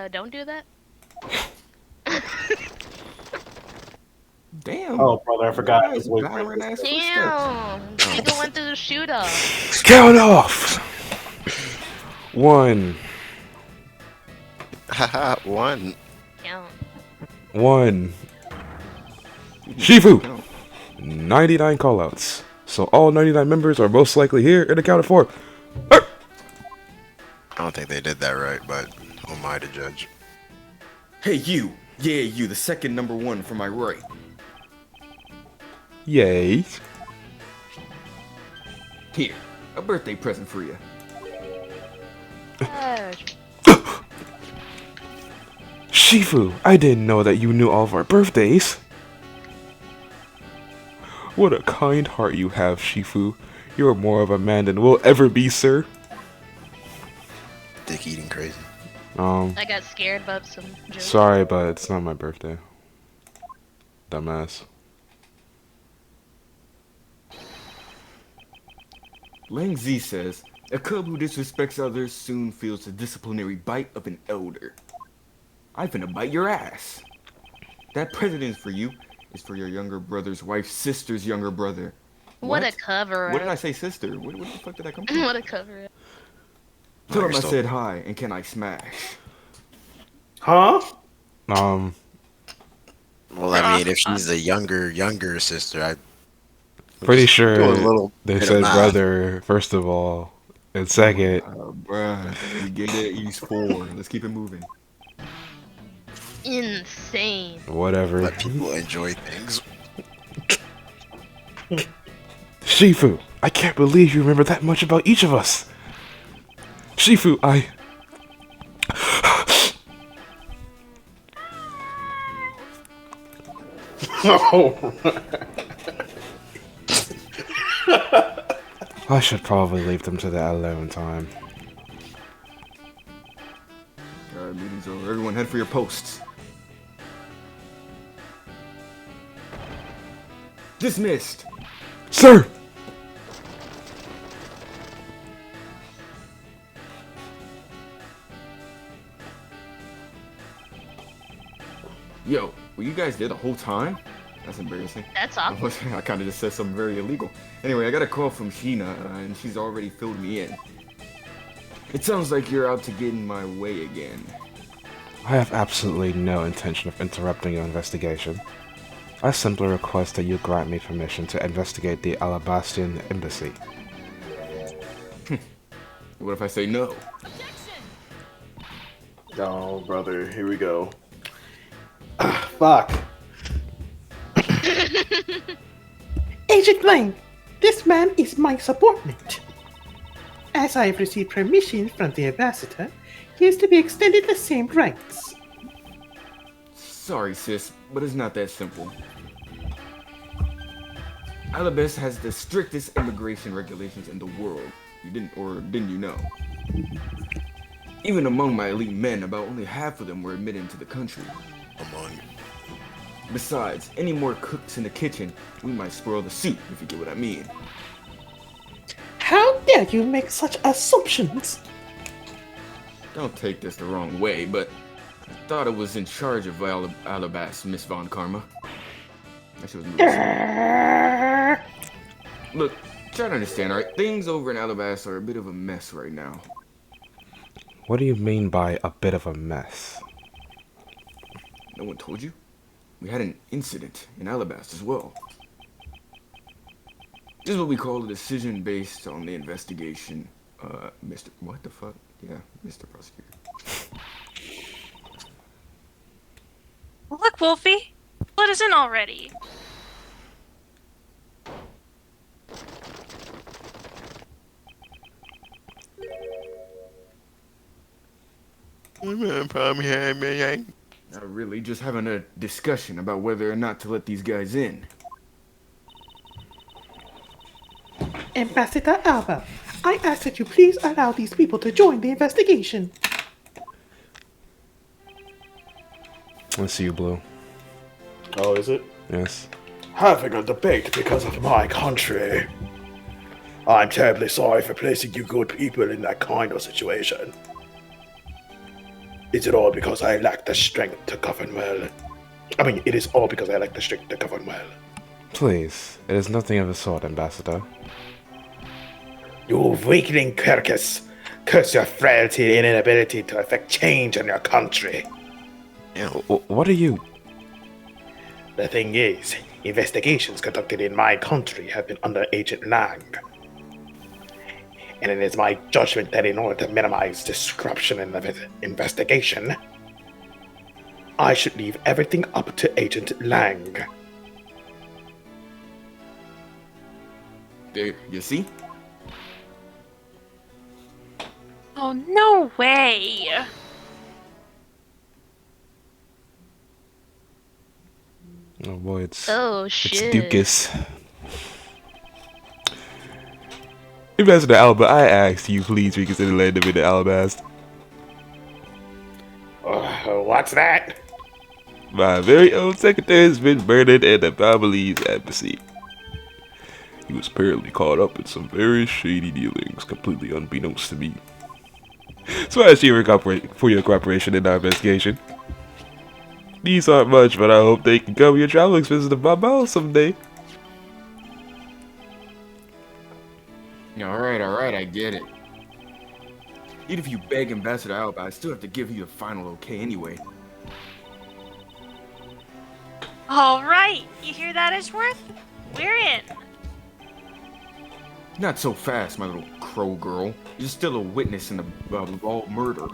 don't do that. Damn. Oh, brother, I forgot. Nice battering ass footsteps. Damn, Chico went through the shoot-off. Count off. 1, Haha, 1. Count. 1. You can Shifu. count. 99 callouts. So all 99 members are most likely here in the count of 4. I don't think they did that right, but who am I to judge? Hey, you. Yeah, you, the second number 1 from my right. Yay. Here, a birthday present for you. Shifu, I didn't know that you knew all of our birthdays. What a kind heart you have, Shifu. You're more of a man than we'll ever be, sir. Dick eating crazy. I got scared about some jokes. Sorry, but it's not my birthday. Dumbass. Lang Z says, a cub who disrespects others soon feels the disciplinary bite of an elder. I finna bite your ass. That present is for you. It's for your younger brother's wife's sister's younger brother. What a cover. What did I say, sister? What the fuck did I come from? What a cover. Tell him I still- said hi, and can I smash? Huh? Well, I mean, if she's a younger sister, I Pretty do a sure little they bit of said math. brother, first of all. And second, Bruh, you get it, use 4. Let's keep it moving. Insane. whatever. Let people enjoy things. Shifu, I can't believe you remember that much about each of us. Shifu, I should probably leave them to that alone time. Alright, meeting's over. Everyone head for your posts. Dismissed! Sir! Yo, were you guys there the whole time? That's embarrassing. That's awful. I kind of just said something very illegal. Anyway, I got a call from Sheena, and she's already filled me in. It sounds like you're out to get in my way again. I have absolutely no intention of interrupting your investigation. I simply request that you grant me permission to investigate the Alabastian embassy. What if I say no? Oh, brother, here we go. Fuck. Agent Lang, this man is my subordinate. As I have received permission from the ambassador, he is to be extended the same rights. Sorry, sis, but it's not that simple. Alabas has the strictest immigration regulations in the world. Didn't you know? Even among my elite men, about only half of them were admitted into the country. Among Besides, any more cooks in the kitchen, we might spoil the soup, if you get what I mean. How dare you make such assumptions? Don't take this the wrong way, but I thought I was in charge of Alabas, Miss Von Karma. I should was moving. Look, try to understand, alright? Things over in Alabas are a bit of a mess right now. What do you mean by a bit of a mess? No one told you? We had an incident in Alabas as well. This is what we call a decision based on the investigation. Mr. What the fuck? Yeah, Mr. Prosecutor. Look, Wolfie, let us in already. Not really, just having a discussion about whether or not to let these guys in. Ambassador Alba, I ask that you please allow these people to join the investigation. Let's see you, Blue. Oh, is it? Yes. Having a debate because of my country. I'm terribly sorry for placing you good people in that kind of situation. Is it all because I lack the strength to govern well? I mean, it is all because I lack the strength to govern well. Please, it is nothing of the sort, Ambassador. You weakling carcass! Curse your frailty and inability to effect change in your country. What are you? The thing is, investigations conducted in my country have been under Agent Lang. And it is my judgment that in order to minimize disruption in the investigation, I should leave everything up to Agent Lang. There, you see? Oh, no way! Oh boy, it's shit. Dukas. Ambassador Alba, I asked you please reconsider landing in the Alabast. What's that? My very own secretary has been murdered at the Babalese embassy. He was apparently caught up in some very shady dealings, completely unbeknownst to me. So I ask you for your cooperation in our investigation. These aren't much, but I hope they can cover your travel expenses to Babal someday. Alright, I get it. Even if you beg Ambassador Alba, I still have to give you the final okay anyway. Alright, you hear that, Edgeworth? We're in. Not so fast, my little crow girl. You're still a witness in the Babal murder.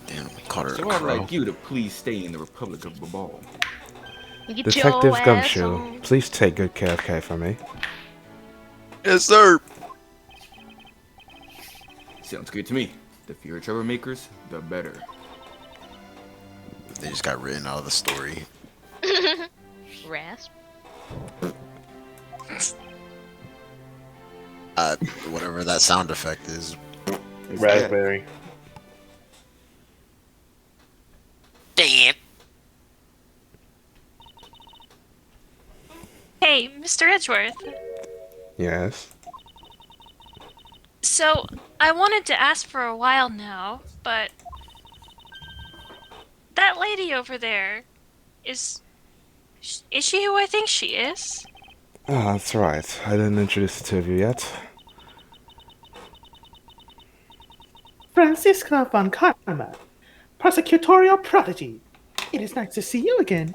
Damn, caught her So a I'd crow. like you to please stay in the Republic of Babal. Get Detective your ass Gumshoe, on. please take good care of Kay for me. Yes, sir. Sounds good to me. The fewer troublemakers, the better. They just got written out of the story. Rasp. Whatever that sound effect is. Raspberry. Damn. Hey, Mr. Edgeworth. Yes? So, I wanted to ask for a while now, but... That lady over there... Is she who I think she is? Ah, that's right. I didn't introduce the two of you yet. Francisca von Karma, prosecutorial prodigy. It is nice to see you again.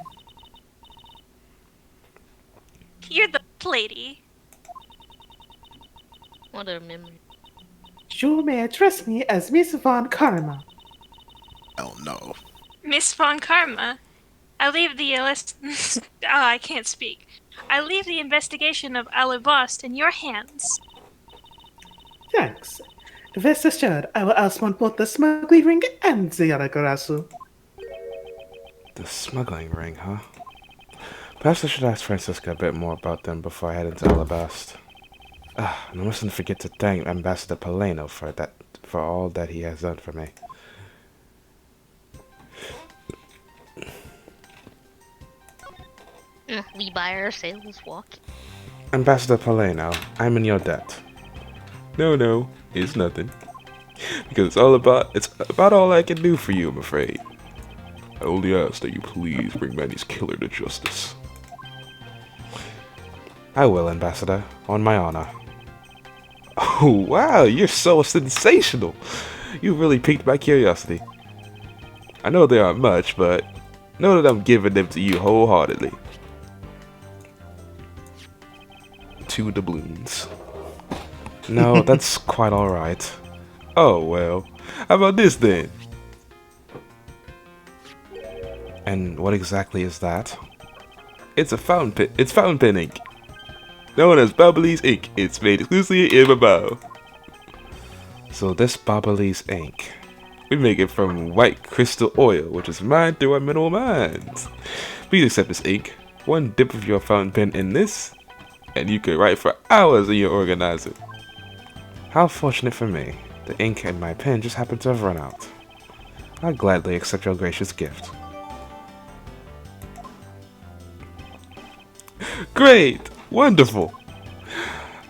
You're the lady. What a memory. You may address me as Miss von Karma. Oh no. Miss Von Karma. I leave the I can't speak. I leave the investigation of Alabast in your hands. Thanks. Rest assured, I will outsmart both the smuggling ring and the Yaragarasu. The smuggling ring, huh? Perhaps I should ask Francisca a bit more about them before I head into Alabast. Ah, and I mustn't forget to thank Ambassador Paleno for all that he has done for me. We buy ourselves walk. Ambassador Paleno, I'm in your debt. No, it's nothing. Because it's about all I can do for you, I'm afraid. I only ask that you please bring Manny's killer to justice. I will, Ambassador, on my honor. Oh, wow, you're so sensational. You really piqued my curiosity. I know they aren't much, but know that I'm giving them to you wholeheartedly. 2 doubloons. No, that's quite alright. Oh, well, how about this then? And what exactly is that? It's a fountain pen. It's fountain pen ink. Known as Babalese ink. It's made exclusively in Babao. So this Babalese ink, we make it from white crystal oil, which is mined through our mineral mines. Please accept this ink. One dip of your fountain pen in this, and you can write for hours in your organizer. How fortunate for me. The ink in my pen just happened to have run out. I'll gladly accept your gracious gift. Great! Wonderful!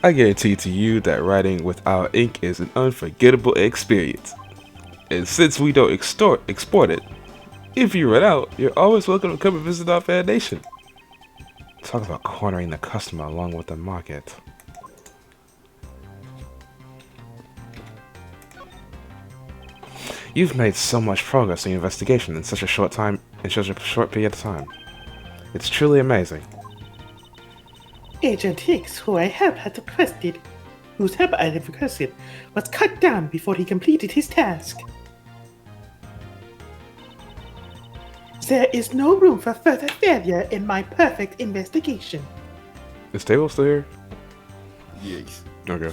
I guarantee to you that writing with our ink is an unforgettable experience. And since we don't export it, if you run out, you're always welcome to come and visit our fan nation. Talk about cornering the customer along with the market. You've made so much progress in your investigation in such a short period of time. It's truly amazing. Agent Hicks, who I have had requested, whose help I have requested, was cut down before he completed his task. There is no room for further failure in my perfect investigation. Is Tablez still here? Yes. Okay.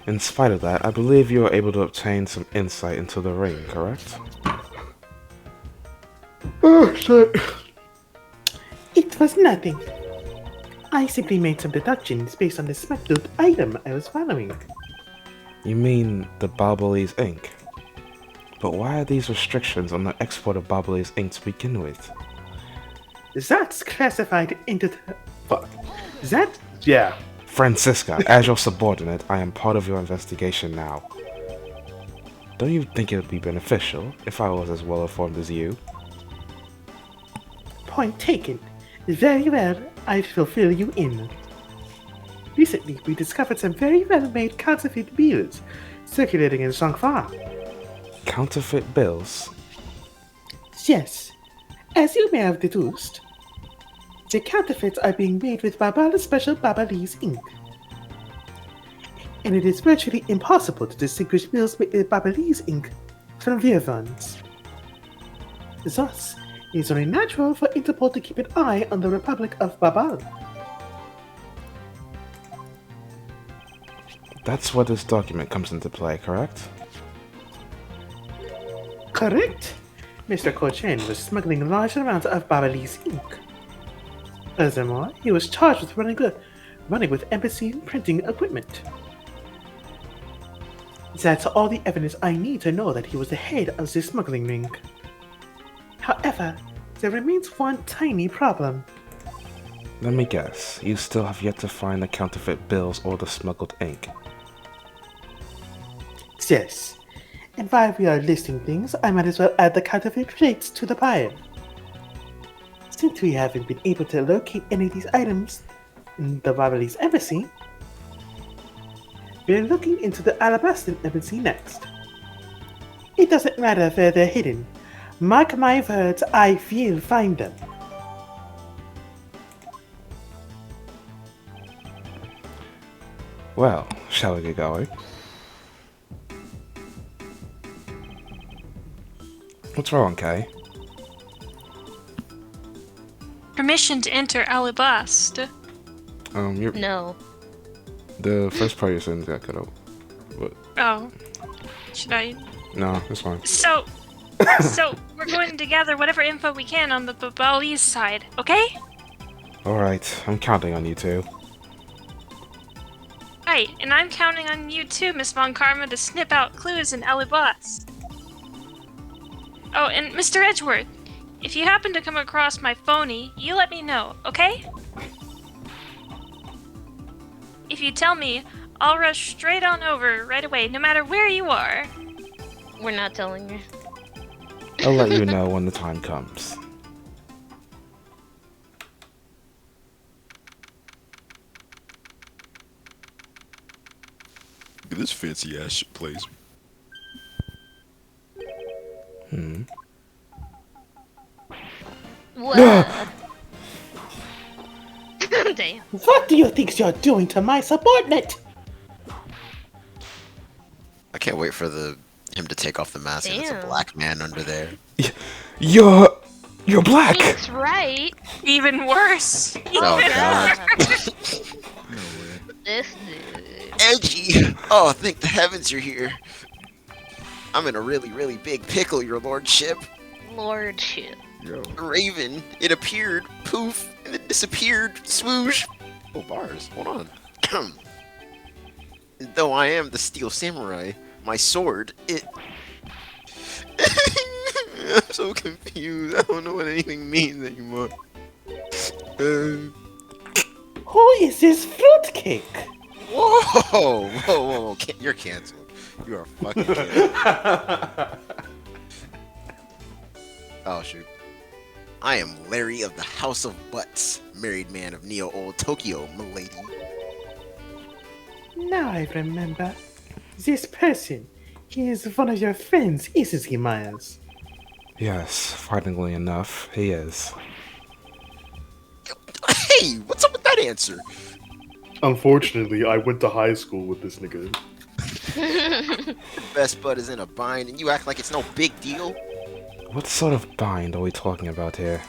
In spite of that, I believe you were able to obtain some insight into the ring, correct? Oh, shit. It was nothing. I simply made some deductions based on the smuggled item I was following. You mean the Tablez ink? But why are these restrictions on the export of Tablez ink to begin with? That's classified into the... Fuck. That... Yeah. Francisca, as your subordinate, I am part of your investigation now. Don't you think it would be beneficial if I was as well informed as you? Point taken. Very well, I shall fill you in. Recently, we discovered some very well-made counterfeit bills circulating in Shangfa. Counterfeit bills? Yes, as you may have deduced, the counterfeits are being made with Babala's special Tablez ink. And it is virtually impossible to distinguish bills made with Tablez ink from real ones. Thus, it is only natural for Interpol to keep an eye on the Republic of Babal. That's where this document comes into play, correct? Correct. Mr. Kochen was smuggling large amounts of Tablez ink. Furthermore, he was charged with running with embassy printing equipment. That's all the evidence I need to know that he was the head of this smuggling ring. However, there remains one tiny problem. Let me guess, you still have yet to find the counterfeit bills or the smuggled ink. Yes, and while we are listing things, I might as well add the counterfeit plates to the pile. Since we haven't been able to locate any of these items in the Tablez embassy, we're looking into the Alabastan embassy next. It doesn't matter where they're hidden. Mark my words, I will find them. Well, shall we get going? What's wrong, Kay? Permission to enter Alabast. You're... No. The first part of your sentence got cut out. What? Oh. Should I? No, it's fine. So we're going to gather whatever info we can on the Tablez side, okay? Alright, I'm counting on you two. Right, and I'm counting on you too, Miss Von Karma, to snip out clues in Alabast. Oh, and Mr. Edgeworth, if you happen to come across my phony, you let me know, okay? If you tell me, I'll rush straight on over right away, no matter where you are. We're not telling you. I'll let you know when the time comes. Look at this fancy ass place. What? Damn. What do you think you're doing to my subordinate? I can't wait for him to take off the mask and it's a Damn. black man under there. You're black! That's right. Even worse. Oh, Even God. worse. This dude. Edgy! Oh, thank the heavens you're here. I'm in a really, really big pickle, your lordship. Lordship. Yo. A raven. It appeared, poof, and it disappeared, swoosh. Oh, bars. Hold on. Though I am the steel samurai, my sword, it... I'm so confused. I don't know what anything means anymore. Who is this fruitcake? Whoa! You're canceled. You are fucking canceled. Oh, shoot. I am Larry of the House of Butts, married man of Neo Old Tokyo, milady. Now I remember. This person. He is one of your friends, isn't he, Miles? Yes, frighteningly enough, he is. Hey, what's up with that answer? Unfortunately, I went to high school with this nigga. Best bud is in a bind, and you act like it's no big deal? What sort of bind are we talking about here?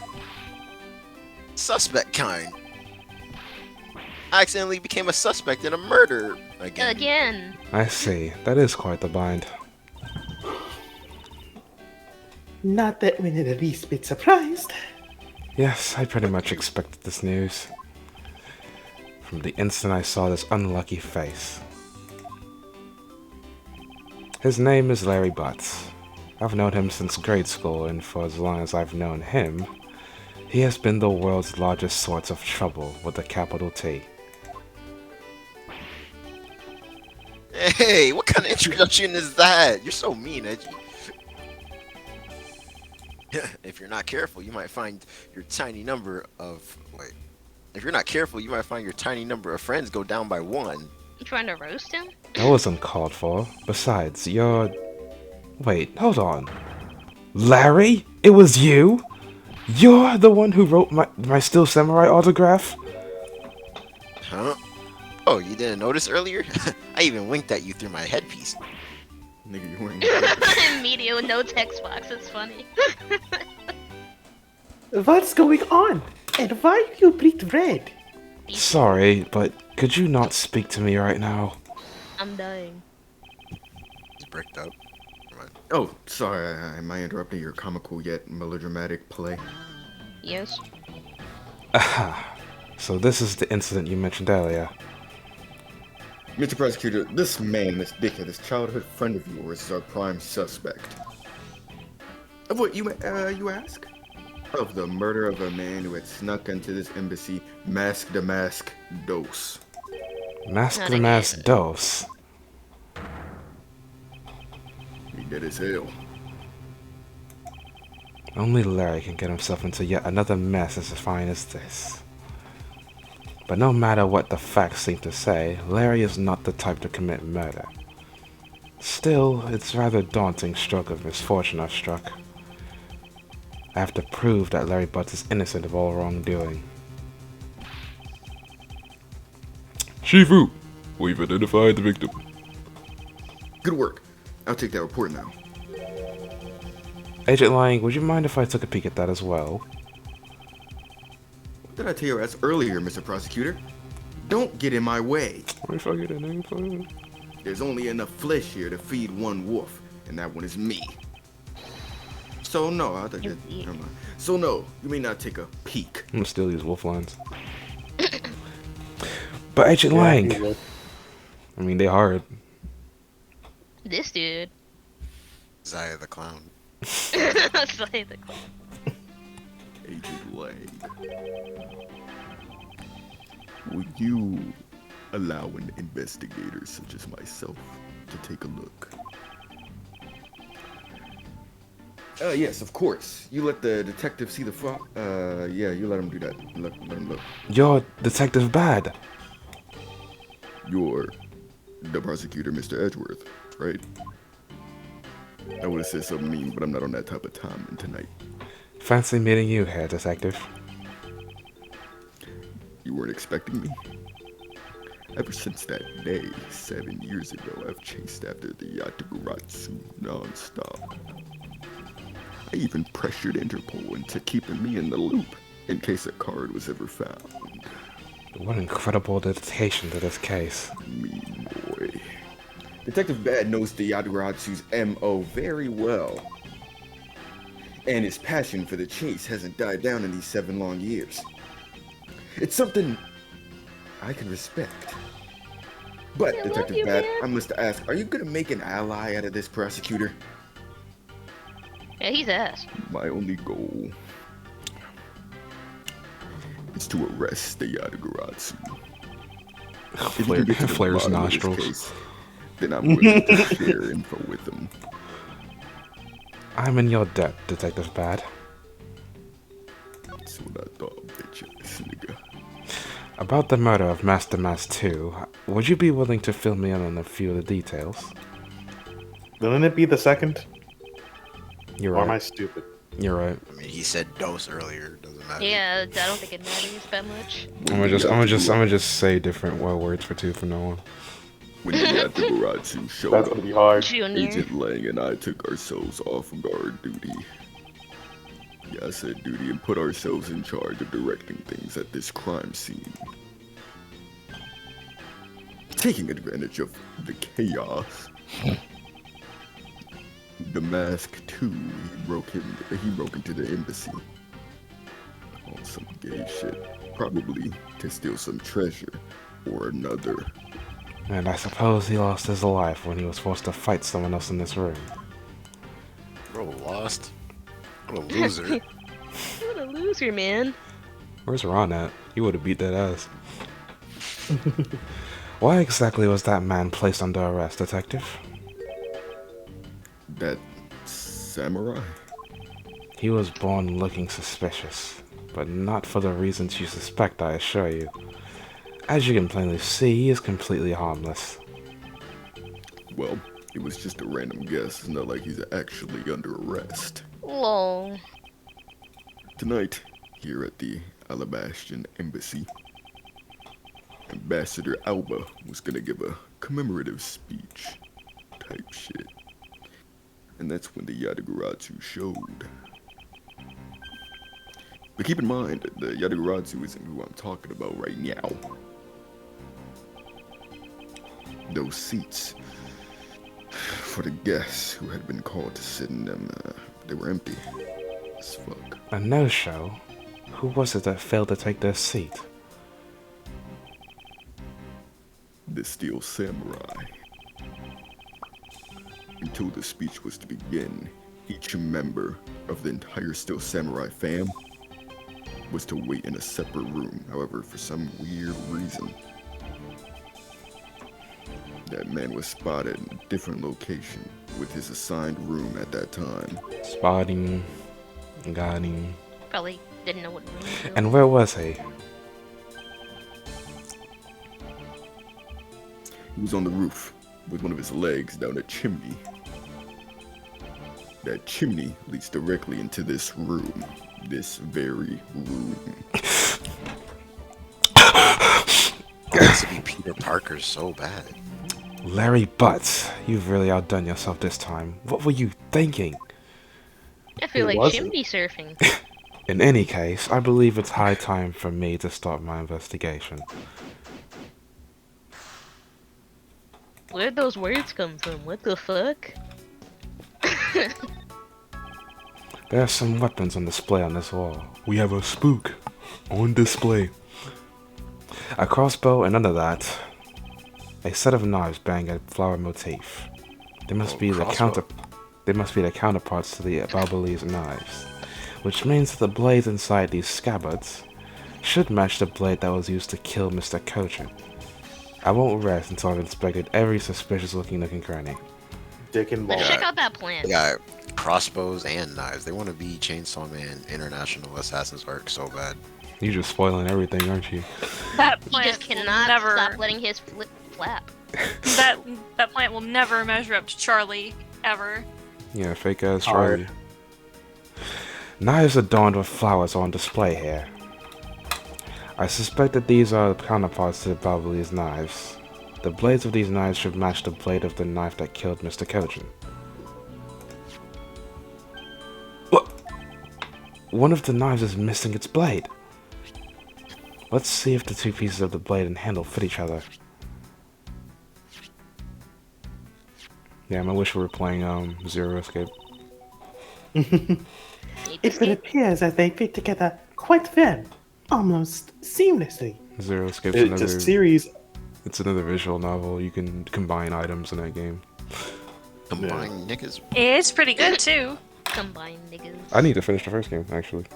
Suspect kind. I accidentally became a suspect in a murder again. Again. I see. That is quite the bind. Not that we're in the least bit surprised. Yes, I pretty much expected this news. From the instant I saw this unlucky face. His name is Larry Butts. I've known him since grade school, and for as long as I've known him, he has been the world's largest source of trouble with a capital T. Hey, what kind of introduction is that? You're so mean, Edgy. If you're not careful, you might find your tiny number of... Wait. If you're not careful, you might find your tiny number of friends go down by 1. You trying to roast him? That was uncalled for. Besides, you're... Wait, hold on. Larry? It was you? You're the one who wrote my Still Samurai autograph? Huh? Oh, you didn't notice earlier? I even winked at you through my headpiece. Nigga, you wearing Media with no text box. It's funny. What's going on? And why do you bleed red? Sorry, but could you not speak to me right now? I'm dying. He's bricked up. Come on. Oh, sorry. Am I interrupting your comical yet melodramatic play? Yes. Aha. So this is the incident you mentioned earlier. Mr. Prosecutor, this man, this dickhead, this childhood friend of yours is our prime suspect. Of what you ask? Of the murder of a man who had snuck into this embassy, mask to mask dose. Mask Not the mask again. dose. He dead as hell. Only Larry can get himself into yet another mess as fine as this. But no matter what the facts seem to say, Larry is not the type to commit murder. Still, it's rather daunting stroke of misfortune I've struck. I have to prove that Larry Butts is innocent of all wrongdoing. Shifu, we've identified the victim. Good work. I'll take that report now. Agent Lang, would you mind if I took a peek at that as well? What did I tell your ass earlier, Mr. Prosecutor? Don't get in my way. What if I get a name for it? There's only enough flesh here to feed one wolf, and that one is me. So no, I thought you. Never mind. So no, you may not take a peek. I'm gonna steal these wolf lines. But Agent Lang, he would. I mean, they hard. This dude. Zaya the Clown. Say the clown. Agent Lang, would you allow an investigator such as myself to take a look? Yes, of course. You let the detective see the yeah, you let him do that. Let him look. You're Detective Bad. You're the prosecutor, Mr. Edgeworth, right? I would have said something mean, but I'm not on that type of time tonight. Fancy meeting you here, Detective. You weren't expecting me? Ever since that day, 7 years ago, I've chased after the Yataguratsu non-stop. I even pressured Interpol into keeping me in the loop, in case a card was ever found. What incredible dedication to this case. Mean boy. Detective Bad knows the Yataguratsu's M.O. very well. And his passion for the chase hasn't died down in these 7 long years. It's something I can respect. But, I love Detective you, Bad, man. I must ask, are you gonna make an ally out of this prosecutor? Yeah, he's ass. My only goal is to arrest the Yataguratsu. If you can get to the Flares bottom of this nostrils. case, then I'm willing to share info with them. I'm in your debt, Detective Bad. That's what I thought, bitch ass nigga. About the murder of Master Mass 2, would you be willing to fill me in on a few of the details? Wouldn't it be the second? You're Or am I right. stupid? You're right. I mean, he said dose earlier. Doesn't matter. Yeah, I don't think it matters that much. I'm gonna just say different words for 2 from now on. When the Yatabaratsu showed That's up, gonna be hard. Junior. Agent Lang and I took ourselves off guard duty. Yeah, I said duty and put ourselves in charge of directing things at this crime scene. Taking advantage of the chaos. The Mask too, he broke into the embassy. On some gay shit. Probably to steal some treasure or another. And I suppose he lost his life when he was forced to fight someone else in this room. Bro, lost. What a loser. What a loser, man. Where's Ron at? He would have beat that ass. Why exactly was that man placed under arrest, Detective? That samurai? He was born looking suspicious, but not for the reasons you suspect, I assure you. As you can plainly see, he is completely harmless. Well, it was just a random guess. It's not like he's actually under arrest. Lol. Tonight, here at the Alabastian Embassy, Ambassador Alba was gonna give a commemorative speech type shit. And that's when the Yataguratsu showed. But keep in mind, the Yataguratsu isn't who I'm talking about right now. Those seats for the guests who had been called to sit in them, they were empty as fuck. A no-show? Who was it that failed to take their seat? The Steel Samurai. Until the speech was to begin, each member of the entire Steel Samurai fam was to wait in a separate room. However, for some weird reason, that man was spotted in a different location with his assigned room at that time. Spotting, got him. Probably didn't know what room to go. And where was he? He was on the roof with one of his legs down a chimney. That chimney leads directly into this room. This very room. Wants to be Peter Parker so bad. Larry Butts, you've really outdone yourself this time. What were you thinking? I feel It like wasn't. chimney surfing. In any case, I believe it's high time for me to start my investigation. Where'd those words come from? What the fuck? There are some weapons on display on this wall. We have a spook on display. A crossbow, and under that, a set of knives bearing a flower motif. They must be the counterparts to the Babalese knives, which means that the blades inside these scabbards should match the blade that was used to kill Mr. Cochin. I won't rest until I've inspected every suspicious-looking nook and cranny. Dick and balls. Let's check out that plant. They got crossbows and knives. They want to be Chainsaw Man International Assassin's Arc so bad. You're just spoiling everything, aren't you? That He plant just will cannot never. stop letting his flap. That plant will never measure up to Charlie ever. Yeah, fake ass Hard. Charlie. Knives adorned with flowers are on display here. I suspect that these are counterparts to the Babalese knives. The blades of these knives should match the blade of the knife that killed Mr. Cochin. What? One of the knives is missing its blade. Let's see if the two pieces of the blade and handle fit each other. Yeah, I wish we were playing Zero Escape. It appears that they fit together quite well, almost seamlessly. Zero Escape's It's a series. It's another visual novel. You can combine items in that game. Combine niggas. It's pretty good too. Combine niggas. I need to finish the first game, actually.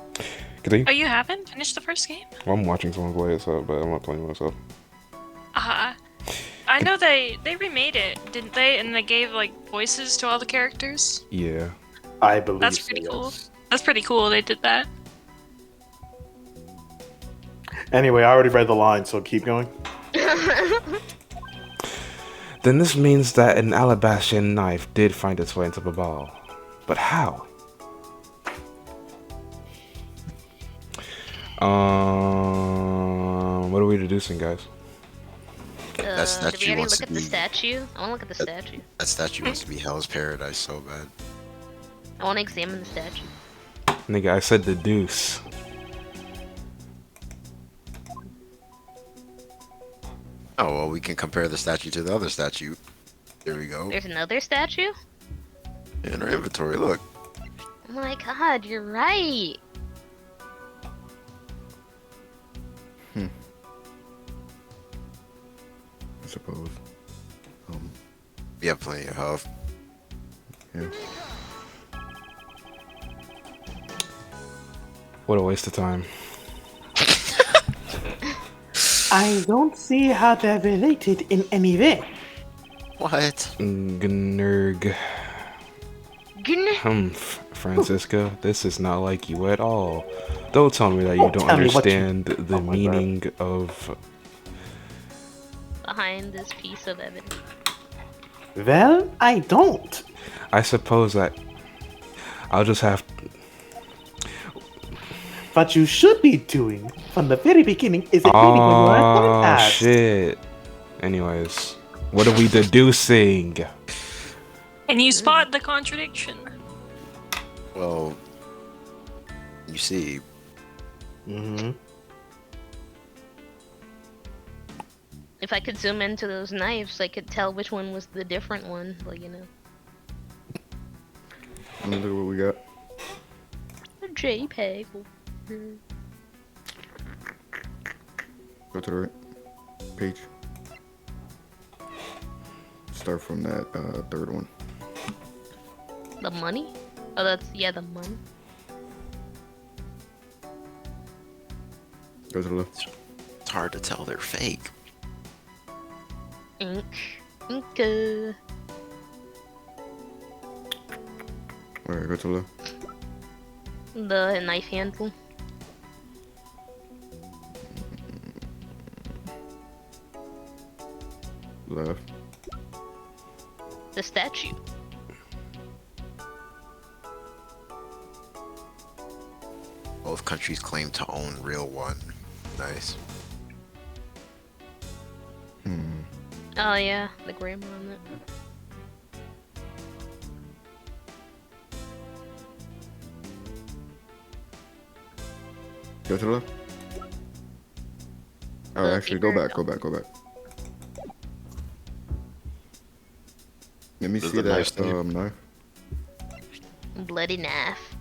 Continue. Oh, you haven't finished the first game? Well, I'm watching someone play it, so, but I'm not playing myself. I know they remade it, didn't they? And they gave like voices to all the characters. Yeah. I believe That's so, pretty cool. yes. That's pretty cool. They did that. Anyway, I already read the line, so keep going. Then this means that an Alabastian knife did find its way into the ball. But how? What are we deducing, guys? That statue did we already wants look to at the be- statue? I want to look at the statue. That statue wants to be Hell's Paradise so bad. I want to examine the statue. Nigga, I said deduce. Oh, well, we can compare the statue to the other statue. There we go. There's another statue? In our inventory, look. Oh my god, you're right. I suppose. We have plenty of health. Yeah. What a waste of time. I don't see how they're related in any way. What? Gnurg. Francisca, this is not like you at all. Don't tell me that you Don't don't tell me what you- understand the Oh my meaning of... Behind this piece of evidence. Well, I don't. I suppose that I'll just have... What you should be doing from the very beginning is admitting when you are Oh, asked. shit. Anyways, what are we deducing? And you spot the contradiction. Well, you see, Mm-hmm. If I could zoom into those knives, I could tell which one was the different one. Like, you know. Let me look at what we got. A JPEG. Go to the right page. Start from that third one. The money? Oh, that's, yeah, the money. Go to the left. it's hard to tell they're fake. Ink. Ink. Alright, go to the left. The knife handle. Left. The statue. Both countries claim to own real one. Nice. Oh, yeah, the grammar on that. Go to the left. Oh, The actually, go paper- back, go back, go back. Let me Does see the that knife stain? knife. Bloody knife.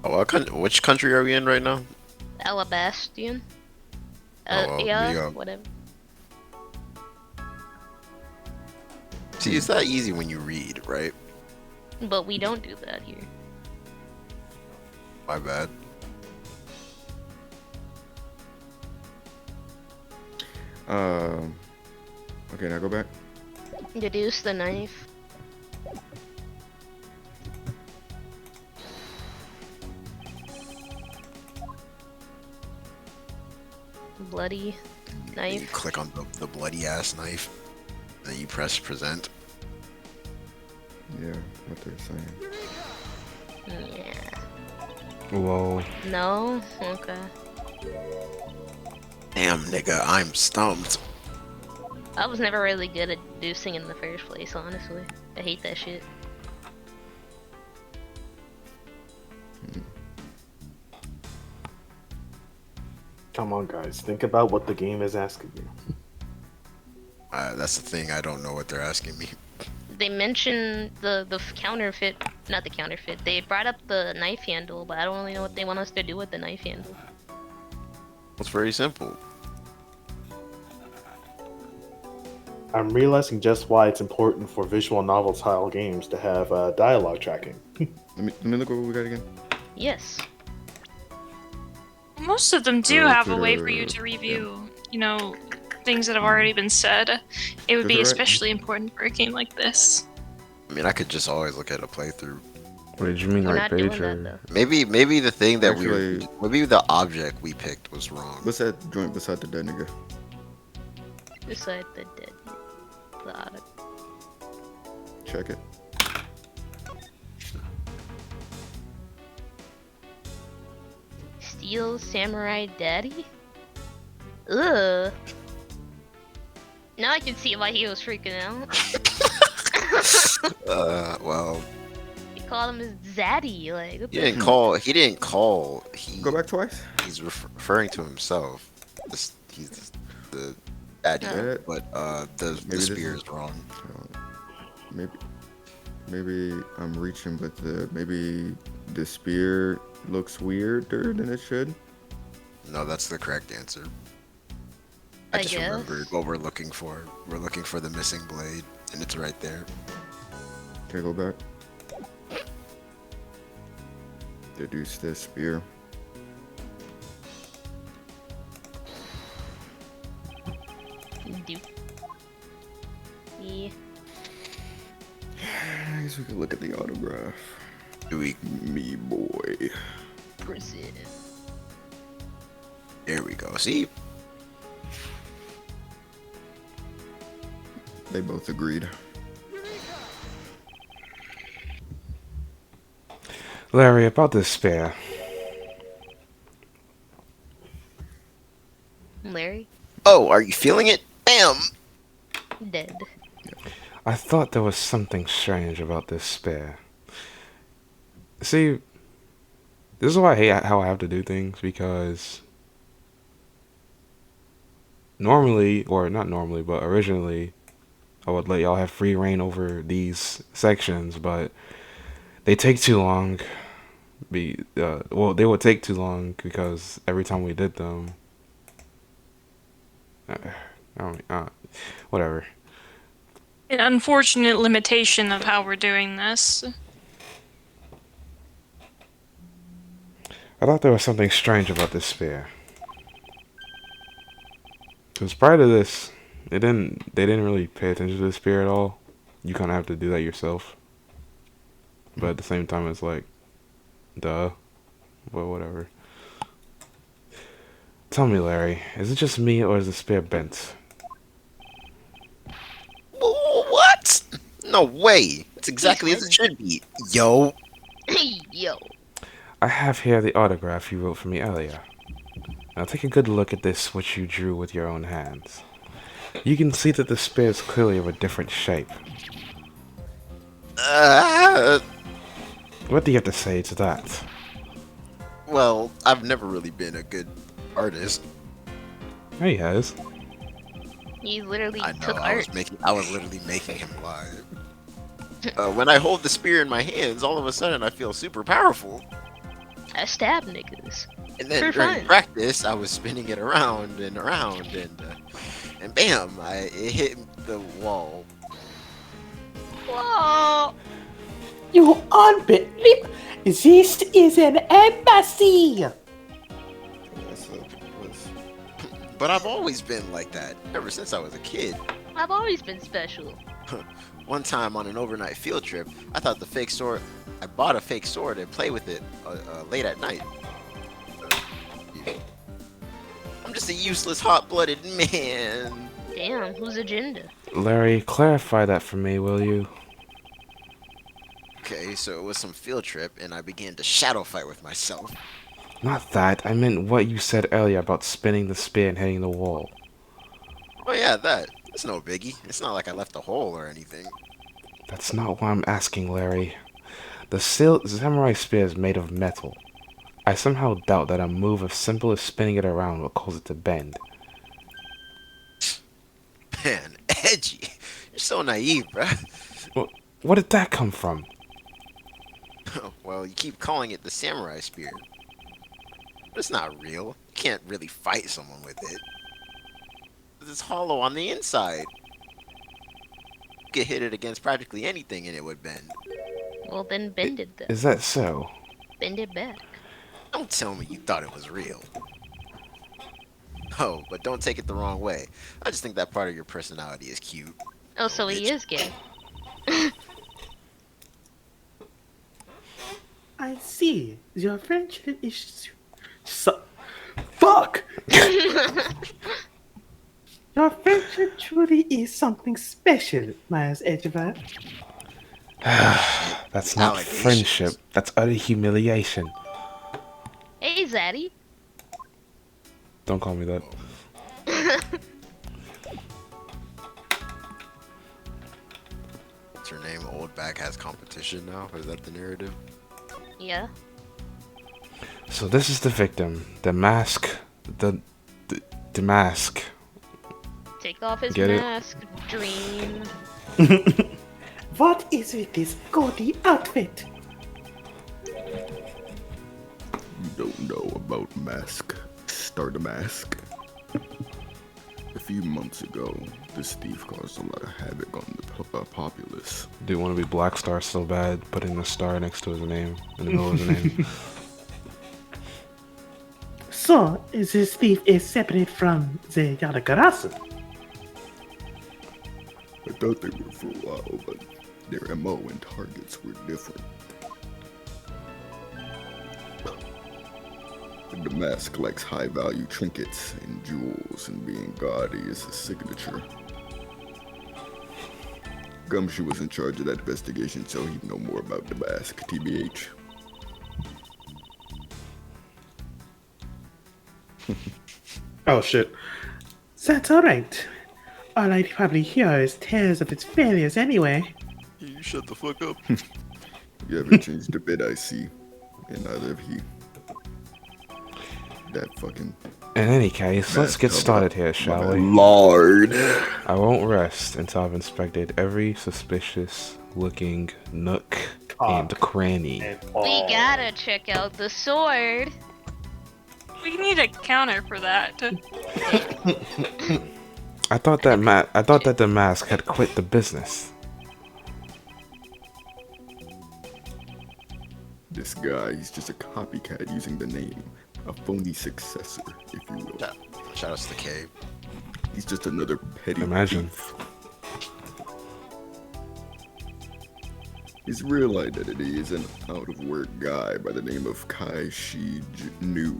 Oh, which country are we in right now? Alabastian. Oh, well, there you Yeah, go. whatever. See, it's that easy when you read, right? But we don't do that here. My bad. Okay, now go back. Deduce the knife. Bloody You knife. click on the bloody ass knife, and then you press present. Yeah, what they're saying. Yeah. Whoa. No? Okay. Damn, nigga, I'm stumped. I was never really good at deducing in the first place, honestly. I hate that shit. Come on, guys. Think about what the game is asking you. That's the thing. I don't know what they're asking me. They mentioned the counterfeit, not the counterfeit. They brought up the knife handle, but I don't really know what they want us to do with the knife handle. It's very simple. I'm realizing just why it's important for visual novel style games to have dialogue tracking. Let me look at what we got again. Yes. Most of them do have a way for you to review, you know, things that have already been said. It would be especially important for a game like this. I mean, I could just always look at a playthrough. What did you mean, We're right not page? doing Or... that, though. Maybe the thing that Actually- maybe the object we picked was wrong. What's that joint beside the dead nigga? Beside the dead. The auto. Check it. Steel Samurai Daddy? Ugh. Now I can see why he was freaking out. Well, He called him his zaddy, like. What he the- didn't call. He didn't call. Go back twice. He's referring to himself. He's the daddy, Yeah. but the this spear is- is wrong. Maybe I'm reaching, but maybe the spear looks weirder than it should. No, that's the correct answer. I I just guess. remembered what we're looking for. We're looking for the missing blade, and it's right there. Can I go back? Deduce this spear. Do. Yeah. I guess we could look at the autograph. Do we? Me boy. Prison. There we go. See, They both agreed. Larry, about this spear. Larry? oh, are you feeling it? Bam! Dead. I thought there was something strange about this spear. See, this is why I hate how I have to do things, because normally, or not normally, but originally, I would let y'all have free reign over these sections, but they take too long. Well, they would take too long because every time we did them, whatever. An unfortunate limitation of how we're doing this. I thought there was something strange about this spear. Because prior to this, they didn't really pay attention to the spear at all. You kind of have to do that yourself. But at the same time, it's like, duh. But whatever. Tell me, Larry, is it just me or is the spear bent? What? No way. It's exactly as it should be. Yo. Yo. I have here the autograph you wrote for me earlier. Now take a good look at this, which you drew with your own hands. You can see that the spear is clearly of a different shape. What do you have to say to that? Well, I've never really been a good artist. He has. He literally I know. took I art. was literally making him lie. When I hold the spear in my hands, all of a sudden I feel super powerful. I stab niggas. And then For during fun. practice, I was spinning it around and around, and bam! It hit the wall. Whoa! You unbelieve! This is an embassy! But I've always been like that, ever since I was a kid. I've always been special. One time on an overnight field trip, I bought a fake sword and played with it late at night. I'm just a useless, hot-blooded man. Damn, whose agenda? Larry, clarify that for me, will you? Okay, so it was some field trip, and I began to shadow fight with myself. Not that. I meant what you said earlier about spinning the spear and hitting the wall. Oh yeah, that. It's no biggie. It's not like I left a hole or anything. That's not what I'm asking, Larry. The samurai spear is made of metal. I somehow doubt that a move as simple as spinning it around will cause it to bend. Man, edgy. You're so naive, bruh. Where did that come from? Well, you keep calling it the samurai spear. But it's not real. You can't really fight someone with it. It's hollow on the inside. You could hit it against practically anything and it would bend. Well, then bend it then. Is that so? Bend it back. Don't tell me you thought it was real. Oh, but don't take it the wrong way. I just think that part of your personality is cute. Oh, so he Bitch. is gay. I see. Your friendship is fuck. Your friendship truly is something special, Miles Edgeworth. That's not Allegations. friendship. That's utter humiliation. Hey, Zaddy. Don't call me that. What's her name? Old Back has competition now? Is that the narrative? Yeah. So this is the victim. The mask. The mask. Take off his Get it? mask. Dream. What is with this gaudy outfit? You don't know about Mask. Start a Mask. A few months ago, this thief caused a lot of havoc on the populace. Do you want to be Black Star so bad, putting a star next to his name, in the middle of his name? So, this thief is separate from the Yalagarasu. I thought they were for a while, but their MO and targets were different. The Mask likes high-value trinkets and jewels, and being gaudy is his signature. Gumshoe was in charge of that investigation, so he'd know more about the Mask, TBH. Oh shit. That's alright. All I probably hear is tales of its failures anyway. You shut the fuck up. You haven't changed a bit, I see. And neither have he. That fucking In any case, let's get started here, shall we? Lord. I won't rest until I've inspected every suspicious looking nook and cranny. We gotta check out the sword. We need a counter for that. I thought that the mask had quit the business. This guy, he's just a copycat using the name. A phony successor, if you will. Shout outs to Cave. He's just another petty Imagine. thief. His real identity is an out-of-work guy by the name of Kai Shi Nu.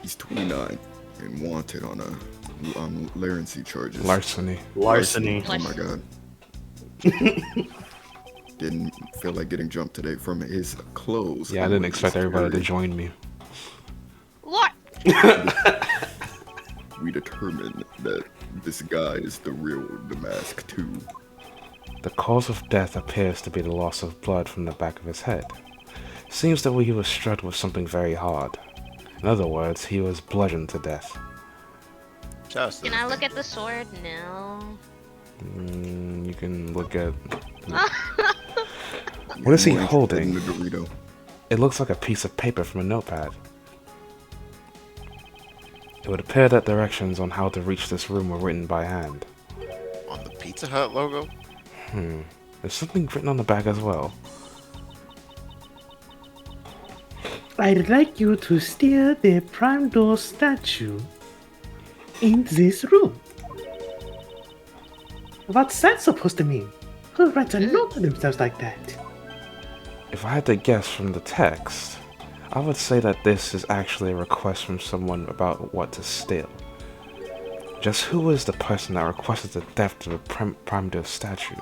He's 29 and wanted on larceny charges. Larceny. Larceny. Oh my god. Didn't feel like getting jumped today from his clothes. Yeah, I didn't expect everybody to join me. What? We determined that this guy is the real Damask too. The cause of death appears to be the loss of blood from the back of his head. Seems that he was struck with something very hard. In other words, he was bludgeoned to death. Shout outs to Can the I thing. look at the sword? No. You can look at... What is he More interested holding? in the Dorito. It looks like a piece of paper from a notepad. It would appear that directions on how to reach this room were written by hand. On the Pizza Hut logo? There's something written on the back as well. I'd like you to steal the Prime Door statue in this room. What's that supposed to mean? Who writes a note to themselves like that? If I had to guess from the text, I would say that this is actually a request from someone about what to steal. Just who is the person that requested the theft of a Prime Door statue?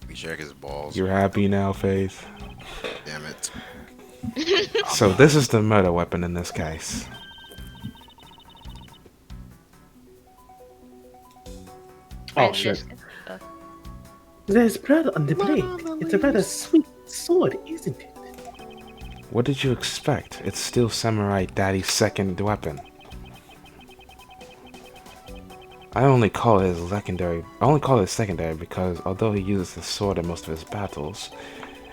We check his balls. You're happy now, Faith? Damn it. So this is the murder weapon in this case. Oh Friends shit. just- There's blood on the blade. It's a rather sweet sword, isn't it? What did you expect? It's still Samurai Daddy's second weapon. I only call it secondary because although he uses his sword in most of his battles,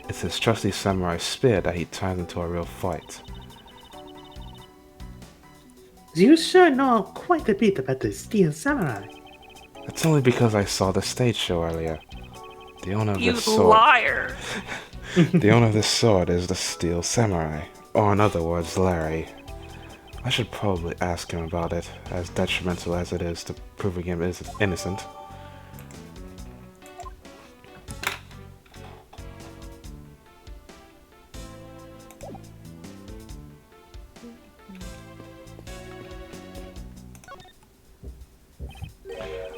it's his trusty samurai spear that he turns into a real fight. You sure know quite a bit about the Steel Samurai. It's only because I saw the stage show earlier. The owner of You this sword. liar! The owner of this sword is the Steel Samurai, or in other words, Larry. I should probably ask him about it, as detrimental as it is to proving him is innocent.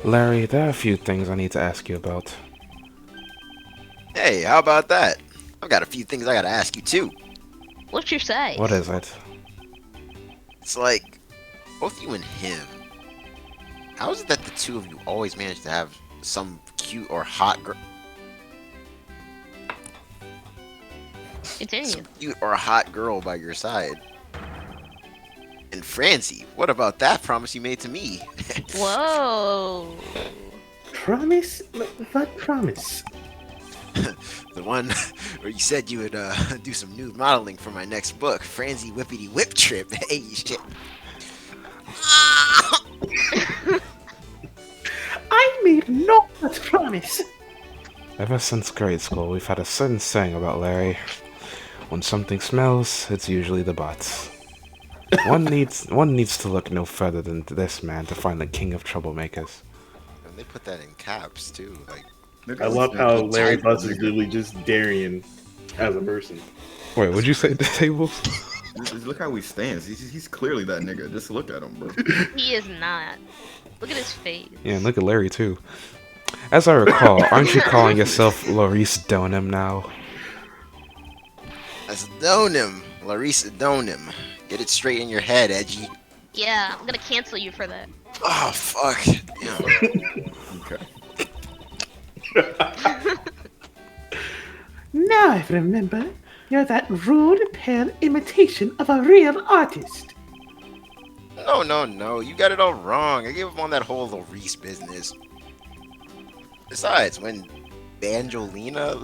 Larry, there are a few things I need to ask you about. Hey, how about that? I've got a few things I gotta ask you too. What's your size? What is it? It's like, both you and him. How is it that the two of you always manage to have some cute or hot girl? Continue. Some cute or hot girl by your side? And Francie, what about that promise you made to me? Whoa. Promise? What promise? The one where you said you would do some nude modeling for my next book, Francie Whippity Whip Trip. Hey, shit. I made no such promise. Ever since grade school, we've had a certain saying about Larry. When something smells, it's usually the butts. One needs to look no further than this man to find the king of troublemakers. And they put that in caps too. Like, I love how Larry Butts is literally just Darian as a person. Wait, would you say the tables? Just look how he stands. He's clearly that nigga. Just look at him, bro. He is not. Look at his face. Yeah, and look at Larry too. As I recall, aren't you calling yourself Laurice Donham now? that's Donim, Larissa Donim. Get it straight in your head, Edgy. Yeah, I'm gonna cancel you for that. Oh fuck. Yeah. Okay. Now I remember. You're that rude, pale imitation of a real artist. No. You got it all wrong. I gave up on that whole Laurice business. Besides, when Banjolina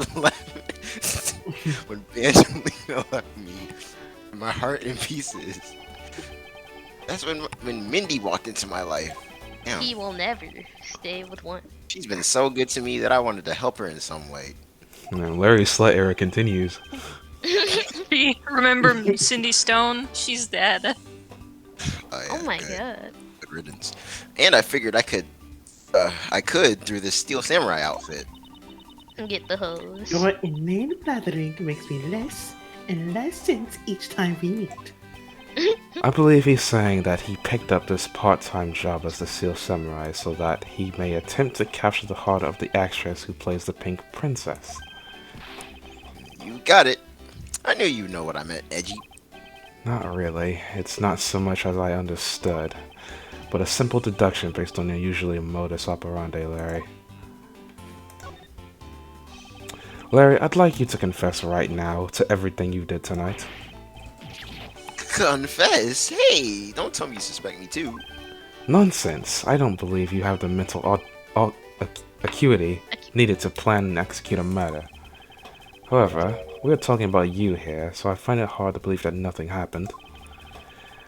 left me, my heart in pieces. That's when Mindy walked into my life. Damn, He will never stay with one. she's been so good to me that I wanted to help her in some way. And Larry's slut era continues. Remember Cindy Stone? She's dead. Oh my good. god. Good riddance. And I figured I could through this Steel Samurai outfit. Get the hose. Your inane blathering makes me less and less sense each time we meet. I believe he's saying that he picked up this part-time job as the Steel Samurai so that he may attempt to capture the heart of the actress who plays the Pink Princess. You got it. I knew you know what I meant, Edgy. Not really. It's not so much as I understood, but a simple deduction based on your usually modus operandi, Larry. Larry, I'd like you to confess right now to everything you did tonight. Confess? Hey, don't tell me you suspect me too. Nonsense. I don't believe you have the mental acuity needed to plan and execute a murder. However, we're talking about you here, so I find it hard to believe that nothing happened.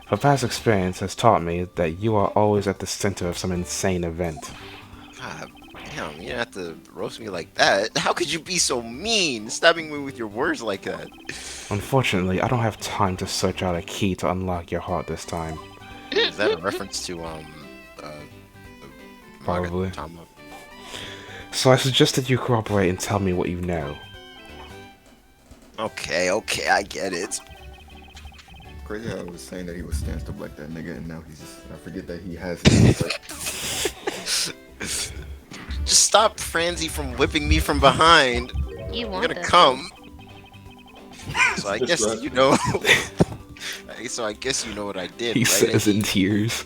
For past experience has taught me that you are always at the center of some insane event. God, damn, you didn't have to roast me like that. How could you be so mean, stabbing me with your words like that? Unfortunately, I don't have time to search out a key to unlock your heart this time. Is that a reference to Probably. Magatama? So I suggest that you cooperate and tell me what you know. Okay, I get it. Crazy how I was saying that he was stand up like that nigga, and now he's just, I forget that he has Just stop Francie from whipping me from behind. You I'm want gonna that. come. So I That's guess right. you know. So I guess you know what I did. He right? says in tears.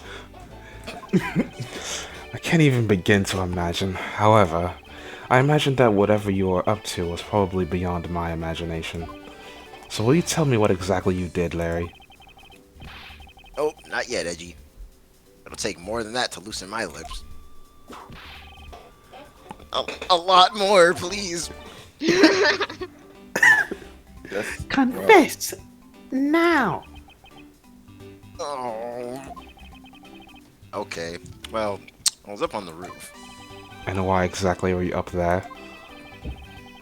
I can't even begin to imagine. However, I imagine that whatever you were up to was probably beyond my imagination. So will you tell me what exactly you did, Larry? Oh, not yet, Edgy. It'll take more than that to loosen my lips. A lot more, please. That's Confess! Now! Oh. Okay. Well, I was up on the roof. And why exactly were you up there?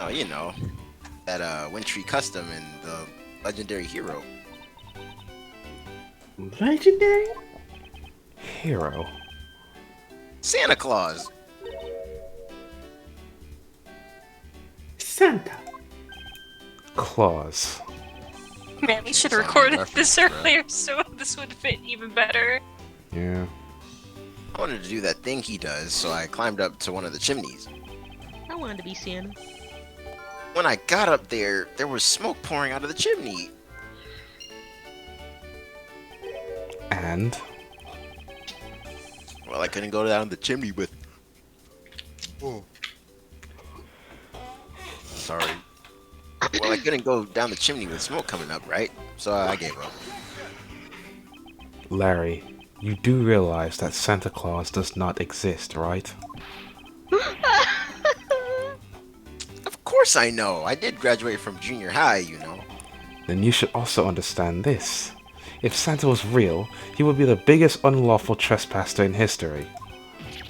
Oh, you know, that Wintry custom and the legendary hero. Legendary? Hero. Santa Claus. Santa. Claus. Man, we should It's have on recorded reference, this bruh. earlier so this would fit even better. Yeah. I wanted to do that thing he does, so I climbed up to one of the chimneys. I wanted to be Santa. When I got up there, there was smoke pouring out of the chimney. And Well, I couldn't go down the chimney with. Oh. Sorry. Well, I couldn't go down the chimney with smoke coming up, right? So I gave up. Larry, you do realize that Santa Claus does not exist, right? Of course I know. I did graduate from junior high, you know. Then you should also understand this. If Santa was real, he would be the biggest unlawful trespasser in history.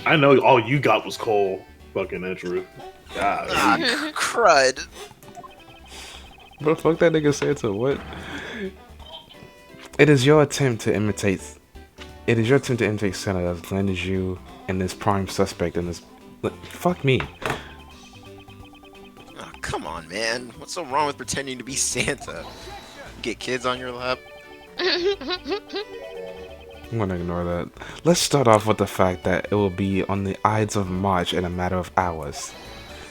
I know all you got was coal. Fucking Edgeworth. God. Ah, crud. Bro, fuck that nigga Santa, what? It is your attempt to imitate Santa that has landed you in this prime suspect in this. Fuck me. Oh, come on, man. What's so wrong with pretending to be Santa? Get kids on your lap? I'm gonna ignore that. Let's start off with the fact that it will be on the Ides of March in a matter of hours.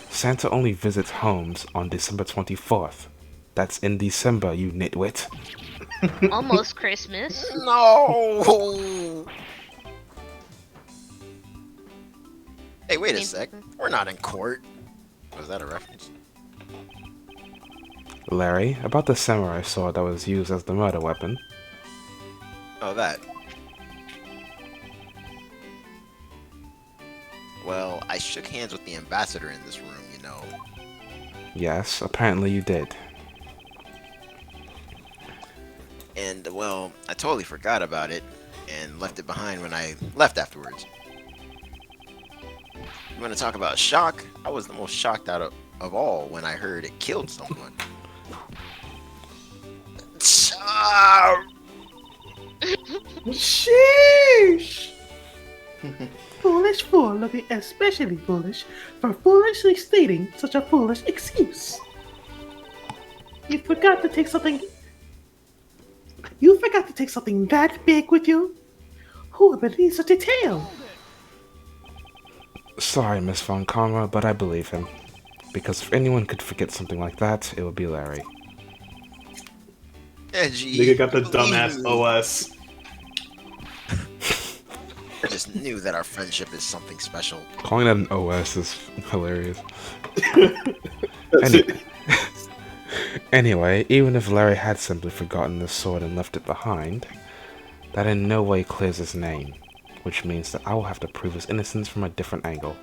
Santa only visits homes on December 24th. That's in December, you nitwit. Almost Christmas. No! Hey, wait a sec. We're not in court. Was that a reference? Larry, about the samurai sword that was used as the murder weapon. Oh, that. Well, I shook hands with the ambassador in this room, you know. Yes, apparently you did. And, well, I totally forgot about it and left it behind when I left afterwards. You want to talk about shock? I was the most shocked out of all when I heard it killed someone. Sheesh! Foolish fool looking especially foolish for foolishly stating such a foolish excuse. You forgot to take something. You forgot to take something that big with you? Who would believe such a tale? Sorry, Miss Von Karma, but I believe him. Because if anyone could forget something like that, it would be Larry. Edgy. Nigga got the believe dumbass me. OS. I just knew that our friendship is something special. Calling that an OS is hilarious. That's Any- it. Anyway, even if Larry had simply forgotten the sword and left it behind, that in no way clears his name, which means that I will have to prove his innocence from a different angle.